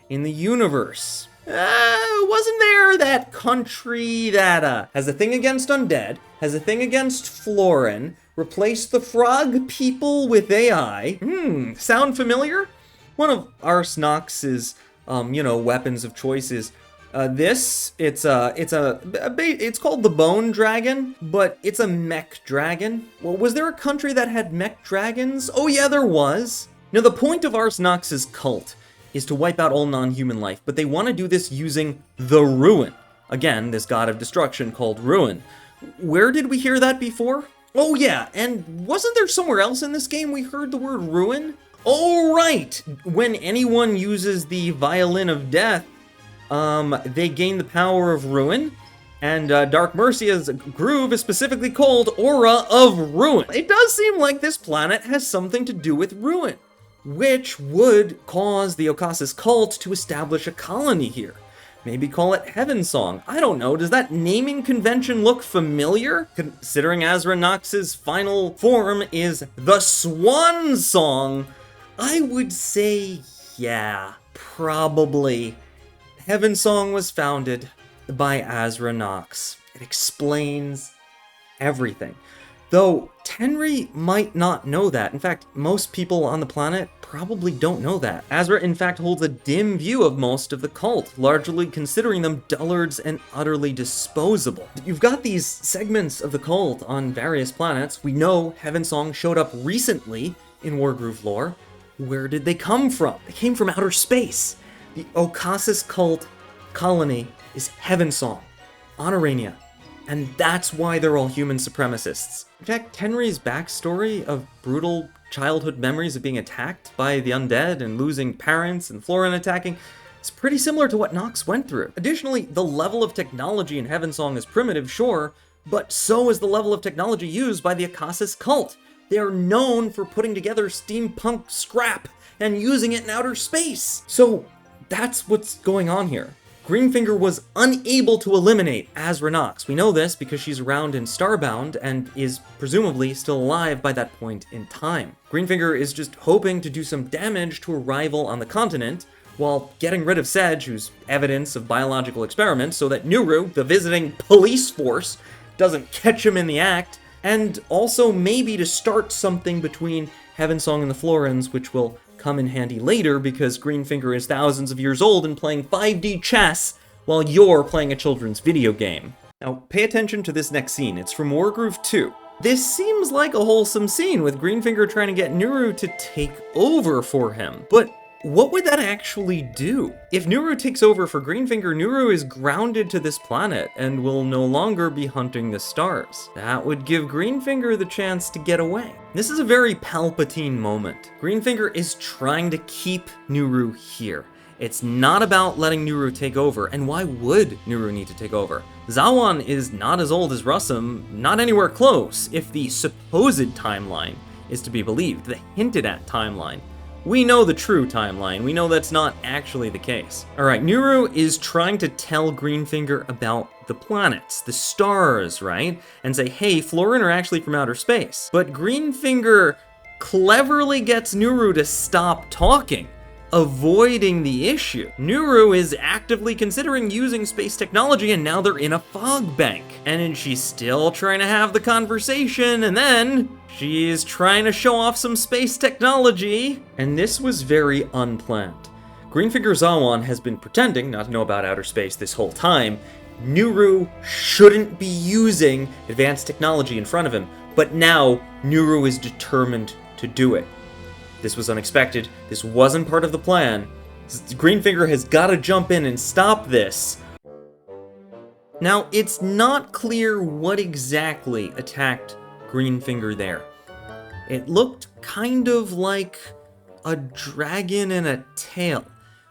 in the universe. Wasn't there that country that has a thing against undead, has a thing against Floran, replaced the frog people with AI? Sound familiar? One of Arsnox's, weapons of choice is it's called the Bone Dragon, but it's a mech dragon. Well, was there a country that had mech dragons? Oh yeah, there was. Now the point of Arsnox's cult is to wipe out all non-human life, but they want to do this using the Ruin. Again, this god of destruction called Ruin. Where did we hear that before? Oh yeah, and wasn't there somewhere else in this game we heard the word ruin? Oh right! When anyone uses the Violin of Death, they gain the power of ruin, and Dark Mercia's groove is specifically called Aura of Ruin. It does seem like this planet has something to do with ruin, which would cause the Okasis cult to establish a colony here. Maybe call it Heavensong. I don't know, does that naming convention look familiar? Considering Azra Nox's final form is the Swan Song, I would say, yeah, probably. Heavensong was founded by Azra Nox. It explains everything. Though Tenri might not know that. In fact, most people on the planet probably don't know that. Azra, in fact, holds a dim view of most of the cult, largely considering them dullards and utterly disposable. You've got these segments of the cult on various planets. We know Heavensong showed up recently in Wargroove lore. Where did they come from? They came from outer space. The Okasis cult colony is Heavensong, on Arania. And that's why they're all human supremacists. In fact, Tenri's backstory of brutal childhood memories of being attacked by the undead and losing parents and Floran attacking is pretty similar to what Nox went through. Additionally, the level of technology in Heavensong is primitive, sure, but so is the level of technology used by the Okasis cult. They are known for putting together steampunk scrap and using it in outer space. So that's what's going on here. Greenfinger was unable to eliminate Azra Nox. We know this because she's around in Starbound and is presumably still alive by that point in time. Greenfinger is just hoping to do some damage to a rival on the continent while getting rid of Sedge, who's evidence of biological experiments, so that Nuru, the visiting police force, doesn't catch him in the act, and also maybe to start something between Heavensong and the Florans, which will come in handy later because Greenfinger is thousands of years old and playing 5D chess while you're playing a children's video game. Now, pay attention to this next scene. It's from Wargroove 2. This seems like a wholesome scene with Greenfinger trying to get Nuru to take over for him. But what would that actually do? If Nuru takes over for Greenfinger, Nuru is grounded to this planet and will no longer be hunting the stars. That would give Greenfinger the chance to get away. This is a very Palpatine moment. Greenfinger is trying to keep Nuru here. It's not about letting Nuru take over, and why would Nuru need to take over? Zawan is not as old as Russum, not anywhere close, if the supposed timeline is to be believed, the hinted at timeline. We know the true timeline. We know that's not actually the case. Alright, Nuru is trying to tell Greenfinger about the planets, the stars, right? And say, hey, Floran are actually from outer space. But Greenfinger cleverly gets Nuru to stop talking, avoiding the issue. Nuru is actively considering using space technology, and now they're in a fog bank. And then she's still trying to have the conversation, and then she's trying to show off some space technology. And this was very unplanned. Greenfinger Zawan has been pretending not to know about outer space this whole time. Nuru shouldn't be using advanced technology in front of him, but now Nuru is determined to do it. This was unexpected. This wasn't part of the plan. Greenfinger has got to jump in and stop this. Now, it's not clear what exactly attacked Greenfinger there. It looked kind of like a dragon and a tail,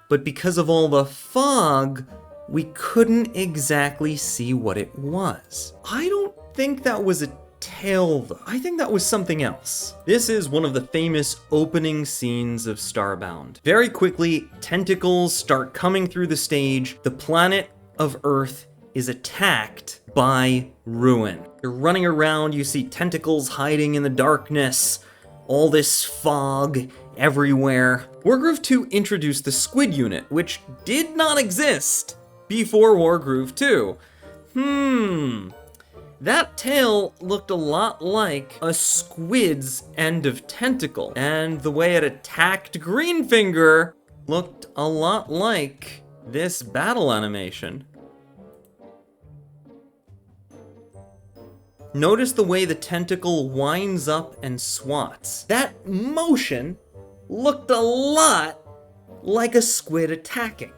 but because of all the fog, we couldn't exactly see what it was. I don't think that was a tail, though. I think that was something else. This is one of the famous opening scenes of Starbound. Very quickly, tentacles start coming through the stage. The planet of Earth is attacked by ruin. You're running around, you see tentacles hiding in the darkness, all this fog everywhere. Wargroove 2 introduced the Squid unit, which did not exist before Wargroove 2. That tail looked a lot like a squid's end of tentacle, and the way it attacked Greenfinger looked a lot like this battle animation. Notice the way the tentacle winds up and swats. That motion looked a lot like a squid attacking.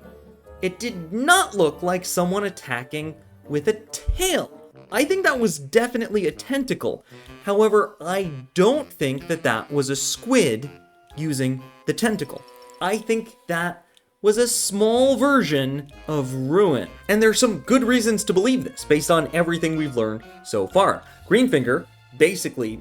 It did not look like someone attacking with a tail. I think that was definitely a tentacle, However, I don't think that that was a squid using the tentacle. I think that was a small version of Ruin. And there's some good reasons to believe this, based on everything we've learned so far. Greenfinger basically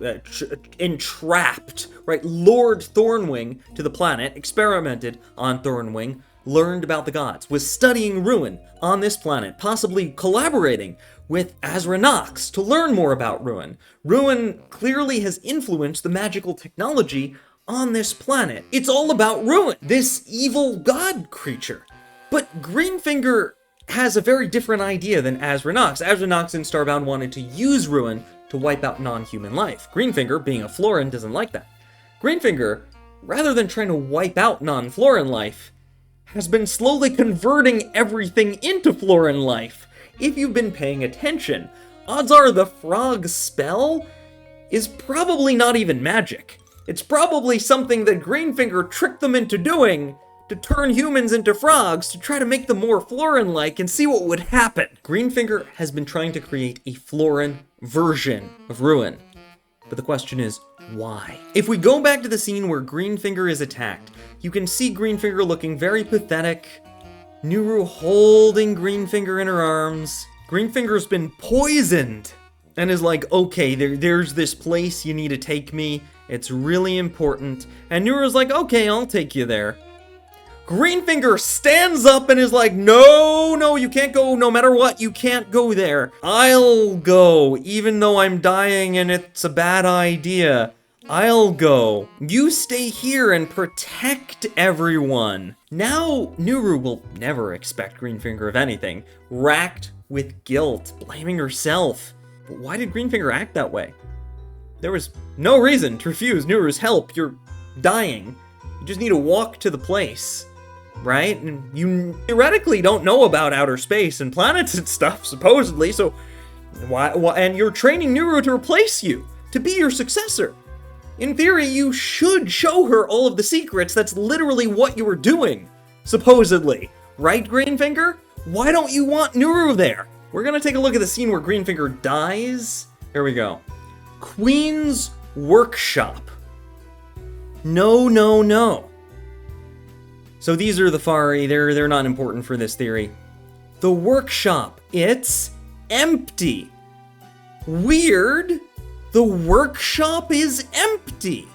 entrapped, right, lured Thornwing to the planet, experimented on Thornwing, learned about the gods, was studying Ruin on this planet, possibly collaborating with Azra Nox to learn more about Ruin. Ruin clearly has influenced the magical technology on this planet. It's all about Ruin, this evil god creature. But Greenfinger has a very different idea than Azra Nox. Azra Nox and Starbound wanted to use Ruin to wipe out non-human life. Greenfinger, being a Floran, doesn't like that. Greenfinger, rather than trying to wipe out non-Floran life, has been slowly converting everything into Floran life. If you've been paying attention, odds are the frog spell is probably not even magic. It's probably something that Greenfinger tricked them into doing to turn humans into frogs to try to make them more Floran-like and see what would happen. Greenfinger has been trying to create a Floran version of Ruin. But the question is, why? If we go back to the scene where Greenfinger is attacked, you can see Greenfinger looking very pathetic, Nuru holding Greenfinger in her arms. Greenfinger's been poisoned and is like, okay, there's this place you need to take me. It's really important. And Nuru's like, okay, I'll take you there. Greenfinger stands up and is like, no, you can't go, no matter what, you can't go there. I'll go, even though I'm dying and it's a bad idea. I'll go. You stay here and protect everyone. Now, Nuru will never expect Greenfinger of anything, racked with guilt, blaming herself. But why did Greenfinger act that way? There was no reason to refuse Nuru's help. You're dying. You just need to walk to the place. Right? And you theoretically don't know about outer space and planets and stuff, supposedly, so why and you're training Nuru to replace you, to be your successor. In theory, you should show her all of the secrets. That's literally what you were doing, supposedly. Right, Greenfinger? Why don't you want Nuru there? We're gonna take a look at the scene where Greenfinger dies. Here we go. Queen's Workshop. No. So these are the Fari, they're not important for this theory. The workshop, it's empty. Weird, the workshop is empty.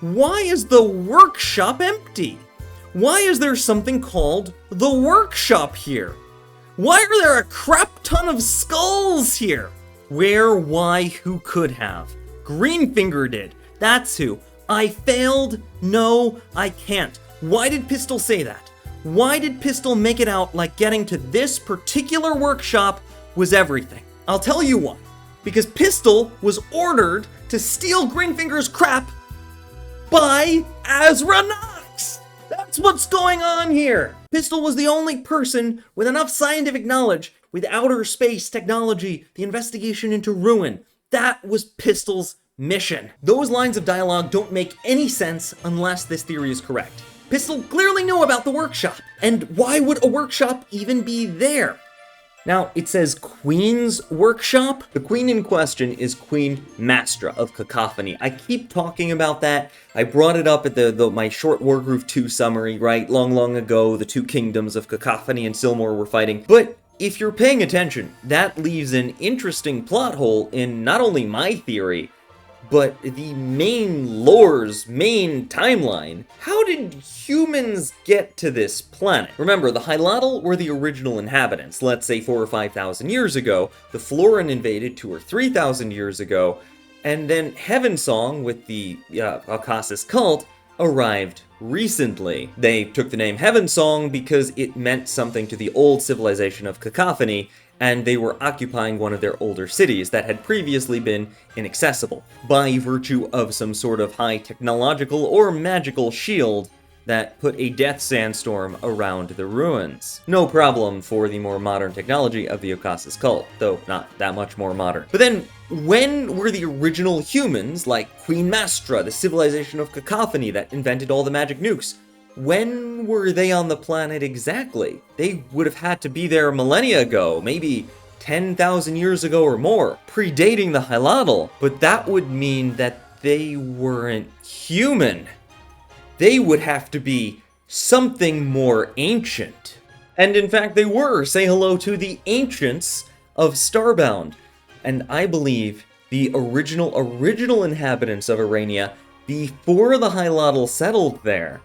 Why is the workshop empty? Why is there something called the workshop here? Why are there a crap ton of skulls here? Where, why, who could have? Greenfinger did, that's who. I failed, no, I can't. Why did Pistol say that? Why did Pistol make it out like getting to this particular workshop was everything? I'll tell you why. Because Pistol was ordered to steal Greenfinger's crap by Azra Nox. That's what's going on here. Pistol was the only person with enough scientific knowledge, with outer space technology, the investigation into Ruin. That was Pistol's mission. Those lines of dialogue don't make any sense unless this theory is correct. Pistol clearly knew about the workshop, and why would a workshop even be there? Now, it says Queen's Workshop. The queen in question is Queen Mastra of Cacophony. I keep talking about that. I brought it up at my short Wargroove 2 summary, right? Long ago, the two kingdoms of Cacophony and Silmore were fighting. But if you're paying attention, that leaves an interesting plot hole in not only my theory, but the main lore's main timeline. How did humans get to this planet? Remember, the Hylatl were the original inhabitants, let's say 4,000 or 5,000 years ago. The Floran invaded 2,000 or 3,000 years ago, and then Heavensong with the Alcasis cult arrived recently. They took the name Heavensong because it meant something to the old civilization of Cacophony, and they were occupying one of their older cities that had previously been inaccessible by virtue of some sort of high technological or magical shield that put a death sandstorm around the ruins. No problem for the more modern technology of the Alcasis cult, though not that much more modern. But then, when were the original humans, like Queen Mastra, the civilization of Cacophony that invented all the magic nukes, when were they on the planet exactly? They would have had to be there millennia ago, maybe 10,000 years ago or more, predating the Hylatl, but that would mean that they weren't human. They would have to be something more ancient. And in fact, they were. Say hello to the ancients of Starbound. And I believe the original inhabitants of Arania, before the Hylatl settled there,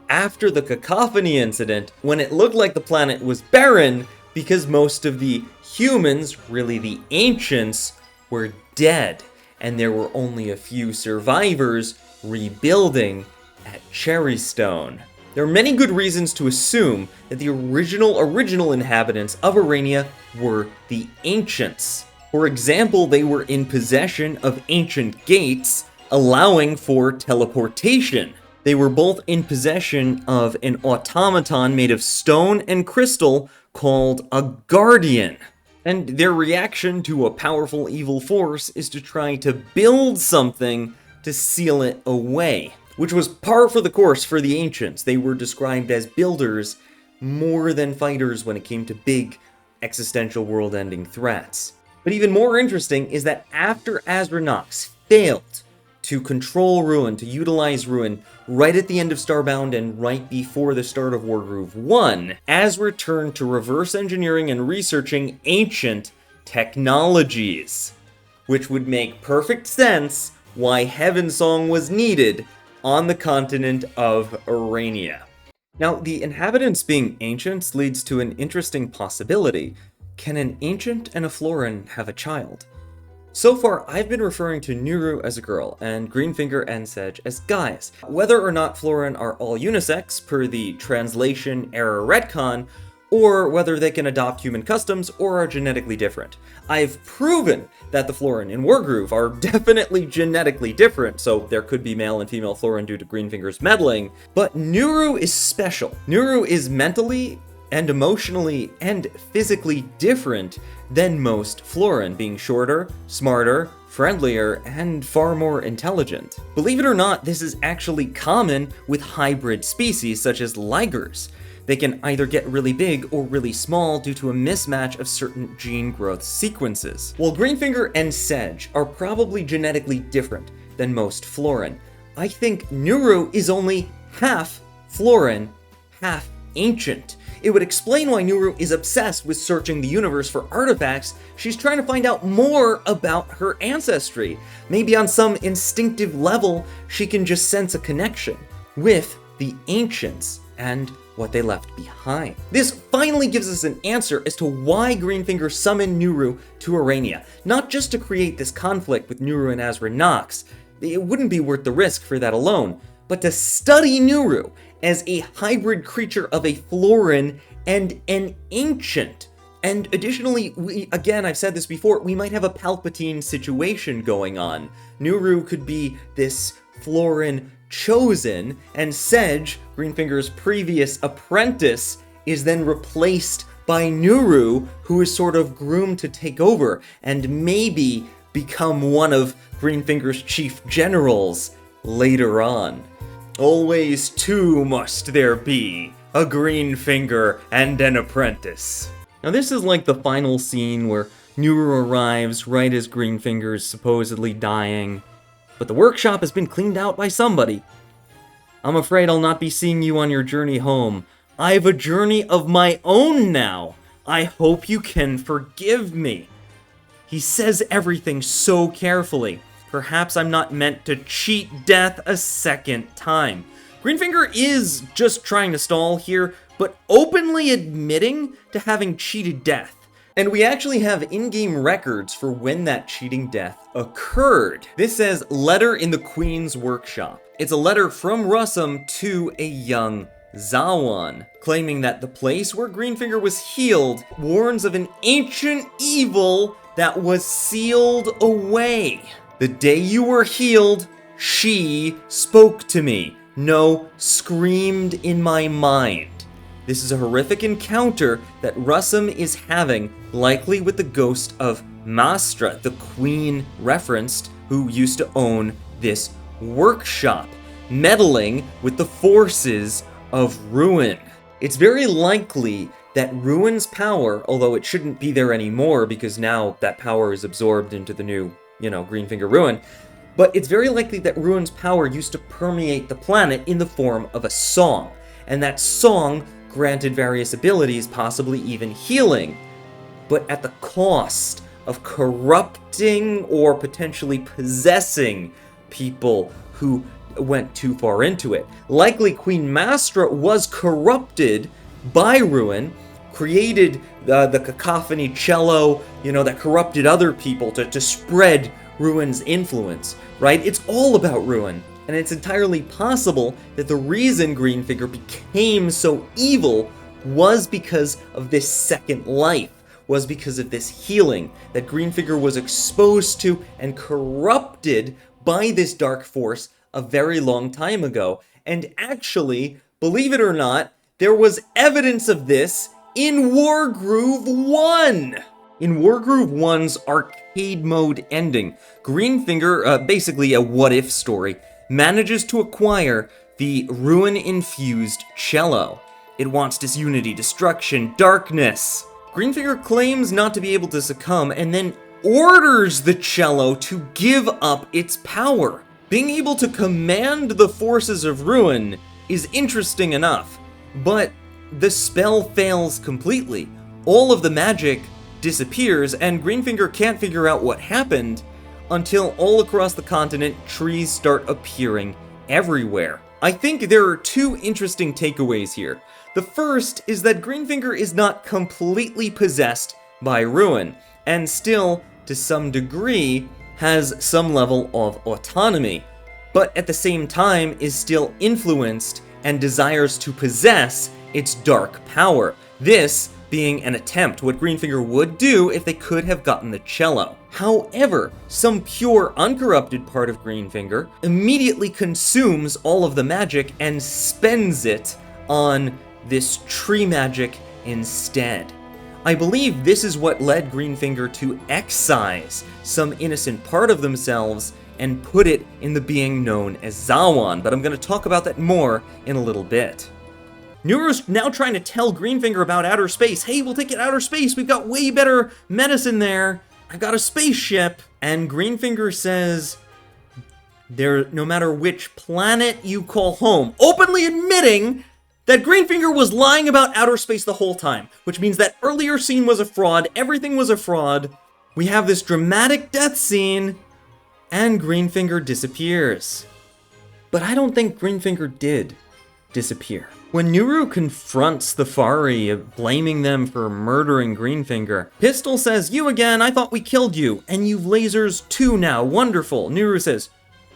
after the Cacophony incident, when it looked like the planet was barren because most of the humans, really the ancients, were dead, and there were only a few survivors rebuilding at Cherrystone. There are many good reasons to assume that the original inhabitants of Arania were the ancients. For example, they were in possession of ancient gates, allowing for teleportation. They were both in possession of an automaton made of stone and crystal called a Guardian. And their reaction to a powerful evil force is to try to build something to seal it away, which was par for the course for the ancients. They were described as builders more than fighters when it came to big existential world-ending threats. But even more interesting is that after Azranox failed to control Ruin, to utilize Ruin, right at the end of Starbound and right before the start of Wargroove 1, Azra turned to reverse engineering and researching ancient technologies, which would make perfect sense why Heavensong was needed on the continent of Arania. Now, the inhabitants being ancients leads to an interesting possibility. Can an ancient and a Floran have a child? So far, I've been referring to Nuru as a girl, and Greenfinger and Sedge as guys. Whether or not Floran are all unisex, per the translation error retcon, or whether they can adopt human customs or are genetically different. I've proven that the Floran in Wargroove are definitely genetically different, so there could be male and female Floran due to Greenfinger's meddling, but Nuru is special. Nuru is mentally and emotionally and physically different than most Floran, being shorter, smarter, friendlier, and far more intelligent. Believe it or not, this is actually common with hybrid species such as ligers. They can either get really big or really small due to a mismatch of certain gene growth sequences. While Greenfinger and Sedge are probably genetically different than most Floran, I think Nuru is only half Floran, half ancient. It would explain why Nuru is obsessed with searching the universe for artifacts. She's trying to find out more about her ancestry. Maybe on some instinctive level, she can just sense a connection with the ancients and what they left behind. This finally gives us an answer as to why Greenfinger summoned Nuru to Arania. Not just to create this conflict with Nuru and Azranox. It wouldn't be worth the risk for that alone, but to study Nuru as a hybrid creature of a Floran and an ancient. And additionally, again, I've said this before, we might have a Palpatine situation going on. Nuru could be this Floran chosen, and Sedge, Greenfinger's previous apprentice, is then replaced by Nuru, who is sort of groomed to take over and maybe become one of Greenfinger's chief generals later on. Always two must there be, a Greenfinger and an apprentice. Now this is like the final scene where Nuru arrives right as Greenfinger's supposedly dying, but the workshop has been cleaned out by somebody. I'm afraid I'll not be seeing you on your journey home. I have a journey of my own now. I hope you can forgive me. He says everything so carefully. Perhaps I'm not meant to cheat death a second time. Greenfinger is just trying to stall here, but openly admitting to having cheated death. And we actually have in-game records for when that cheating death occurred. This says, letter in the Queen's workshop. It's a letter from Russum to a young Zawan, claiming that the place where Greenfinger was healed warns of an ancient evil that was sealed away. The day you were healed, she spoke to me. No, screamed in my mind. This is a horrific encounter that Russum is having, likely with the ghost of Mastra, the queen referenced, who used to own this workshop, meddling with the forces of ruin. It's very likely that Ruin's power, although it shouldn't be there anymore because now that power is absorbed into the new, Greenfinger Ruin, but it's very likely that Ruin's power used to permeate the planet in the form of a song, and that song granted various abilities, possibly even healing, but at the cost of corrupting or potentially possessing people who went too far into it. Likely Queen Mastra was corrupted by Ruin, created the cacophony cello, that corrupted other people to spread Ruin's influence, right? It's all about Ruin, and it's entirely possible that the reason Greenfinger became so evil was because of this second life, was because of this healing that Greenfinger was exposed to and corrupted by this dark force a very long time ago. And actually, believe it or not, there was evidence of this in Wargroove 1! In Wargroove 1's arcade mode ending, Greenfinger, basically a what-if story, manages to acquire the Ruin-infused cello. It wants disunity, destruction, darkness. Greenfinger claims not to be able to succumb and then orders the cello to give up its power. Being able to command the forces of Ruin is interesting enough, but the spell fails completely. All of the magic disappears, and Greenfinger can't figure out what happened until all across the continent, trees start appearing everywhere. I think there are two interesting takeaways here. The first is that Greenfinger is not completely possessed by Ruin, and still, to some degree, has some level of autonomy, but at the same time is still influenced and desires to possess its dark power. This being an attempt, what Greenfinger would do if they could have gotten the cello. However, some pure, uncorrupted part of Greenfinger immediately consumes all of the magic and spends it on this tree magic instead. I believe this is what led Greenfinger to excise some innocent part of themselves and put it in the being known as Zawan, but I'm going to talk about that more in a little bit. Nuru's now trying to tell Greenfinger about outer space. Hey, we'll take it outer space. We've got way better medicine there. I've got a spaceship. And Greenfinger says, no matter which planet you call home, openly admitting that Greenfinger was lying about outer space the whole time, which means that earlier scene was a fraud, everything was a fraud. We have this dramatic death scene, and Greenfinger disappears. But I don't think Greenfinger did disappear. When Nuru confronts the Fari, blaming them for murdering Greenfinger, Pistol says, "You again, I thought we killed you, and you've lasers too now, wonderful." Nuru says,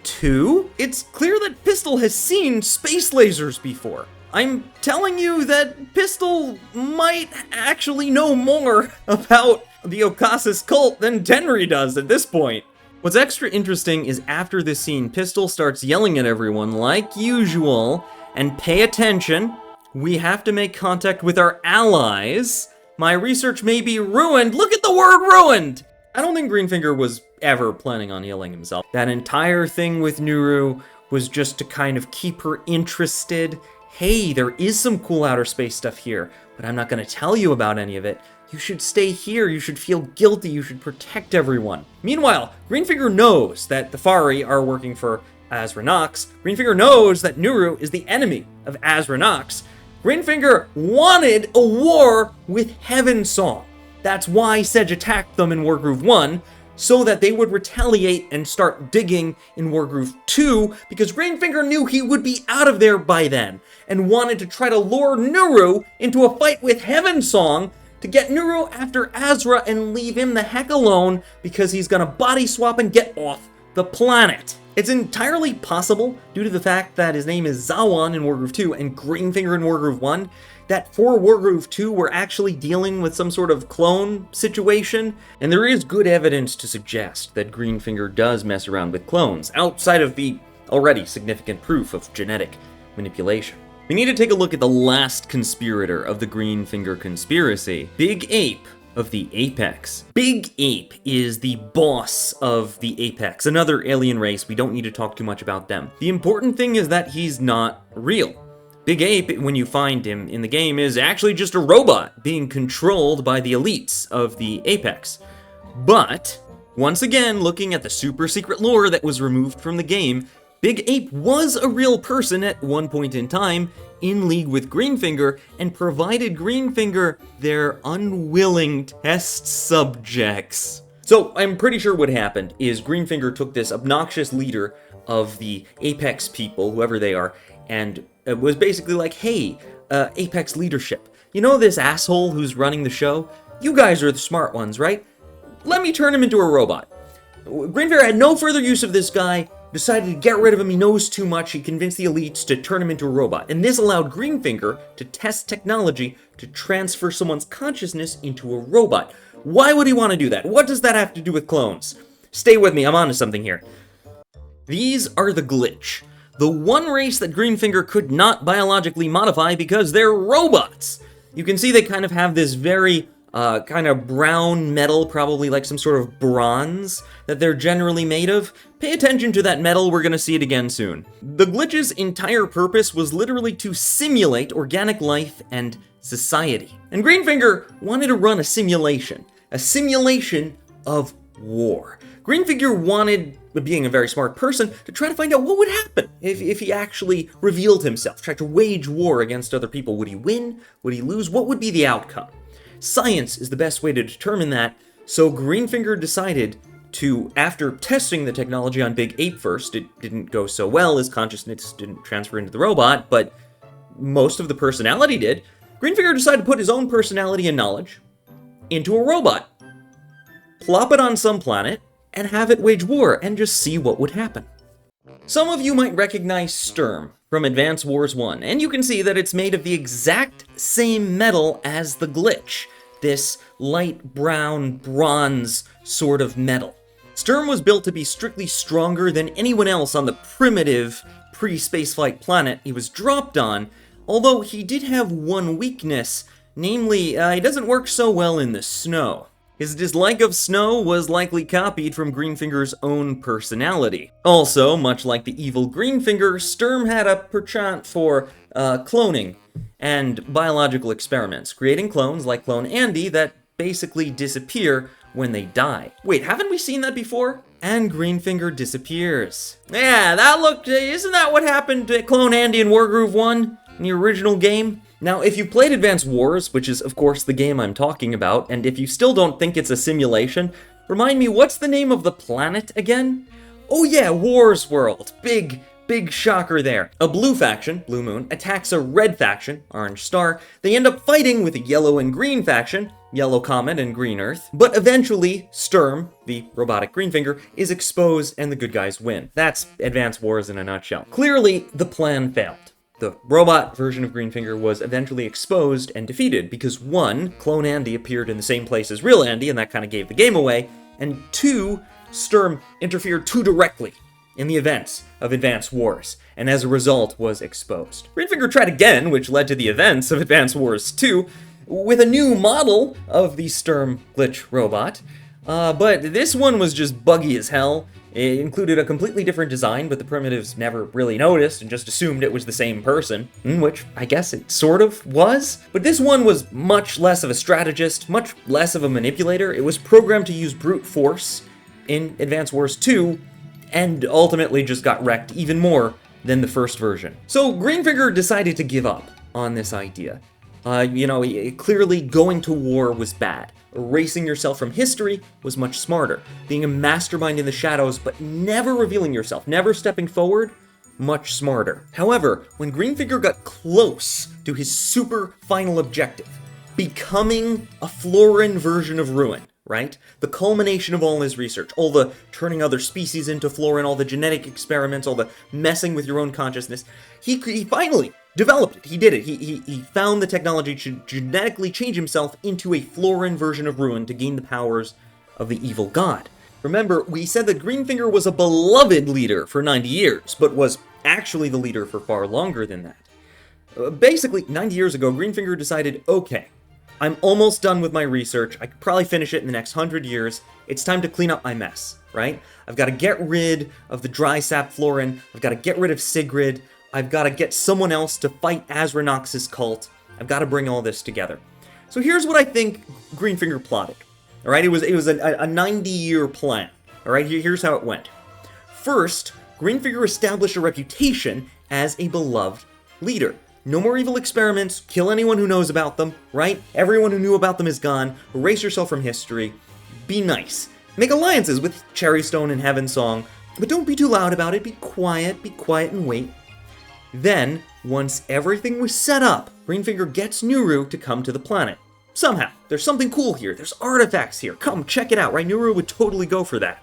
"Two?" It's clear that Pistol has seen space lasers before. I'm telling you that Pistol might actually know more about the Okasis cult than Tenri does at this point. What's extra interesting is after this scene, Pistol starts yelling at everyone like usual, and pay attention, we have to make contact with our allies. My research may be ruined. Look at the word ruined! I don't think Greenfinger was ever planning on healing himself. That entire thing with Nuru was just to kind of keep her interested. Hey, there is some cool outer space stuff here, but I'm not going to tell you about any of it. You should stay here, you should feel guilty, you should protect everyone. Meanwhile, Greenfinger knows that the Fari are working for Azra Nox. Greenfinger knows that Nuru is the enemy of Azra Nox. Greenfinger wanted a war with Heavensong. That's why Sedge attacked them in Wargroove 1, so that they would retaliate and start digging in Wargroove 2, because Greenfinger knew he would be out of there by then, and wanted to try to lure Nuru into a fight with Heavensong to get Nuru after Azra and leave him the heck alone, because he's gonna body swap and get off the planet. It's entirely possible, due to the fact that his name is Zawan in Wargroove 2 and Greenfinger in Wargroove 1, that for Wargroove 2 we're actually dealing with some sort of clone situation, and there is good evidence to suggest that Greenfinger does mess around with clones, outside of the already significant proof of genetic manipulation. We need to take a look at the last conspirator of the Greenfinger conspiracy, Big Ape of the Apex. Big Ape is the boss of the Apex, another alien race. We don't need to talk too much about them. The important thing is that he's not real. Big Ape, when you find him in the game, is actually just a robot being controlled by the elites of the Apex. But, once again, looking at the super secret lore that was removed from the game, Big Ape was a real person at one point in time, in league with Greenfinger, and provided Greenfinger their unwilling test subjects. So I'm pretty sure what happened is Greenfinger took this obnoxious leader of the Apex people, whoever they are, and it was basically like, hey, Apex leadership, you know this asshole who's running the show? You guys are the smart ones, right? Let me turn him into a robot. Greenfinger had no further use of this guy, decided to get rid of him, he knows too much, he convinced the elites to turn him into a robot. And this allowed Greenfinger to test technology to transfer someone's consciousness into a robot. Why would he want to do that? What does that have to do with clones? Stay with me, I'm onto something here. These are the Glitch, the one race that Greenfinger could not biologically modify because they're robots. You can see they kind of have this very kind of brown metal, probably like some sort of bronze that they're generally made of. Pay attention to that metal, we're gonna see it again soon. The Glitch's entire purpose was literally to simulate organic life and society. And Greenfinger wanted to run a simulation of war. Greenfinger wanted, being a very smart person, to try to find out what would happen if he actually revealed himself, tried to wage war against other people. Would he win? Would he lose? What would be the outcome? Science is the best way to determine that, so Greenfinger decided to, after testing the technology on Big Ape first, it didn't go so well, his consciousness didn't transfer into the robot, but most of the personality did. Greenfinger decided to put his own personality and knowledge into a robot, plop it on some planet, and have it wage war, and just see what would happen. Some of you might recognize Sturm from Advance Wars 1, and you can see that it's made of the exact same metal as the Glitch, this light brown bronze sort of metal. Sturm was built to be strictly stronger than anyone else on the primitive pre-spaceflight planet he was dropped on, although he did have one weakness, namely, he doesn't work so well in the snow. His dislike of snow was likely copied from Greenfinger's own personality. Also, much like the evil Greenfinger, Sturm had a penchant for cloning and biological experiments, creating clones like Clone Andy that basically disappear when they die. Wait, haven't we seen that before? And Greenfinger disappears. Yeah, isn't that what happened to Clone Andy in Wargroove 1 in the original game? Now, if you played Advance Wars, which is of course the game I'm talking about, and if you still don't think it's a simulation, remind me, what's the name of the planet again? Oh yeah, Wars World. Big shocker there. A blue faction, Blue Moon, attacks a red faction, Orange Star. They end up fighting with a yellow and green faction, Yellow Comet and Green Earth. But eventually, Sturm, the robotic Greenfinger, is exposed and the good guys win. That's Advance Wars in a nutshell. Clearly, the plan failed. The robot version of Greenfinger was eventually exposed and defeated because 1, Clone Andy appeared in the same place as real Andy, and that kind of gave the game away, and 2, Sturm interfered too directly in the events of Advance Wars, and as a result was exposed. Greenfinger tried again, which led to the events of Advance Wars 2, with a new model of the Sturm Glitch robot, but this one was just buggy as hell. It included a completely different design, but the primitives never really noticed and just assumed it was the same person, which I guess it sort of was. But this one was much less of a strategist, much less of a manipulator. It was programmed to use brute force in Advance Wars 2, and ultimately just got wrecked even more than the first version. So Greenfinger decided to give up on this idea. Clearly going to war was bad. Erasing yourself from history was much smarter. Being a mastermind in the shadows, but never revealing yourself, never stepping forward, much smarter. However, when Greenfinger got close to his super final objective, becoming a Floran version of Ruin, right? The culmination of all his research, all the turning other species into Floran, all the genetic experiments, all the messing with your own consciousness, he finally developed it. He did it. He found the technology to genetically change himself into a Floran version of Ruin to gain the powers of the evil god. Remember, we said that Greenfinger was a beloved leader for 90 years, but was actually the leader for far longer than that. Basically, 90 years ago, Greenfinger decided, okay, I'm almost done with my research. I could probably finish it in the next 100 years. It's time to clean up my mess, right? I've got to get rid of the dry sap Floran. I've got to get rid of Sigrid. I've got to get someone else to fight Azranox's cult. I've got to bring all this together. So here's what I think Greenfinger plotted. All right, it was a 90-year plan. All right, here's how it went. First, Greenfinger established a reputation as a beloved leader. No more evil experiments, kill anyone who knows about them, right? Everyone who knew about them is gone, erase yourself from history, be nice. Make alliances with Cherrystone and Heavensong, but don't be too loud about it, be quiet and wait. Then, once everything was set up, Greenfinger gets Nuru to come to the planet. Somehow, there's something cool here, there's artifacts here, come check it out, right? Nuru would totally go for that.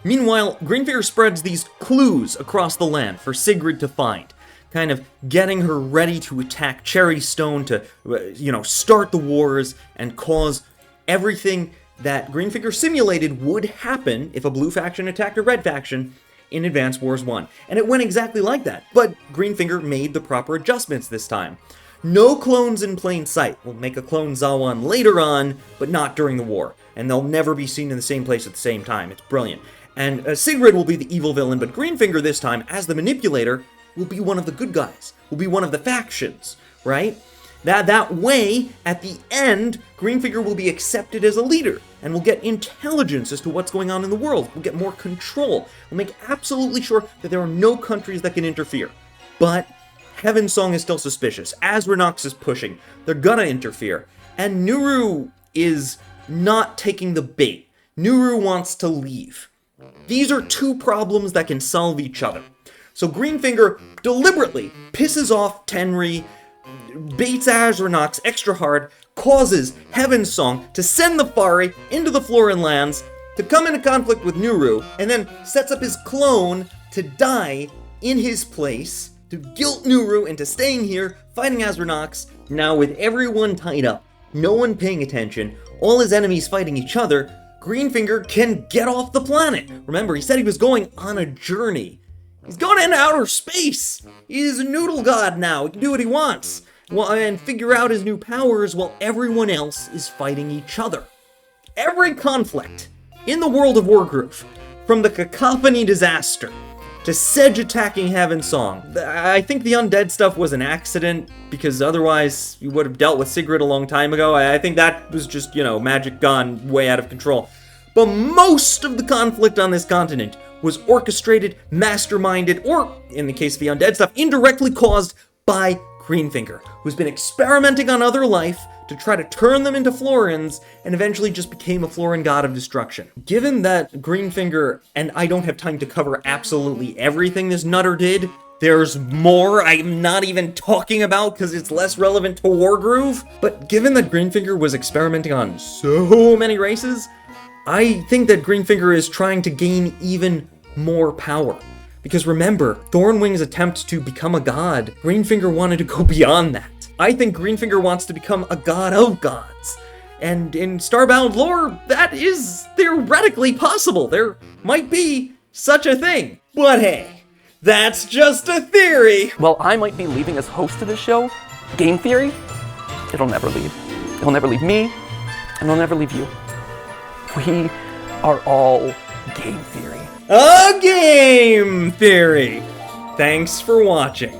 Meanwhile, Greenfinger spreads these clues across the land for Sigrid to find, kind of getting her ready to attack Cherrystone to, start the wars and cause everything that Greenfinger simulated would happen if a blue faction attacked a red faction in Advance Wars 1. And it went exactly like that, but Greenfinger made the proper adjustments this time. No clones in plain sight. We'll make a clone Zawan later on, but not during the war. And they'll never be seen in the same place at the same time. It's brilliant. And Sigrid will be the evil villain, but Greenfinger this time, as the manipulator, will be one of the good guys. Will be one of the factions, right? That way, at the end, Greenfinger will be accepted as a leader, and will get intelligence as to what's going on in the world. We'll get more control. We'll make absolutely sure that there are no countries that can interfere. But Heavensong is still suspicious. Azranox is pushing. They're gonna interfere. And Nuru is not taking the bait. Nuru wants to leave. These are two problems that can solve each other. So Greenfinger deliberately pisses off Tenri, baits Azranox extra hard, causes Heavensong to send the Fari into the Floran lands to come into conflict with Nuru, and then sets up his clone to die in his place, to guilt Nuru into staying here, fighting Azranox. Now with everyone tied up, no one paying attention, all his enemies fighting each other, Greenfinger can get off the planet. Remember, he said he was going on a journey. He's going into outer space. He's a noodle god now. He can do what he wants. And figure out his new powers while everyone else is fighting each other. Every conflict in the world of Wargroove, from the Cacophony disaster to Sedge attacking Heavensong. I think the undead stuff was an accident, because otherwise you would have dealt with Sigrid a long time ago. I think that was just, magic gone way out of control. But most of the conflict on this continent was orchestrated, masterminded, or, in the case of the undead stuff, indirectly caused by Greenfinger, who's been experimenting on other life to try to turn them into Florans, and eventually just became a Floran god of destruction. Given that Greenfinger, and I don't have time to cover absolutely everything this nutter did, there's more I'm not even talking about because it's less relevant to Wargroove, but given that Greenfinger was experimenting on so many races, I think that Greenfinger is trying to gain even more power. Because remember, Thornwing's attempt to become a god, Greenfinger wanted to go beyond that. I think Greenfinger wants to become a god of gods. And in Starbound lore, that is theoretically possible. There might be such a thing. But hey, that's just a theory. Well, I might be leaving as host of this show. Game theory, it'll never leave. It'll never leave me, and it'll never leave you. We are all game theory. A game theory! Thanks for watching.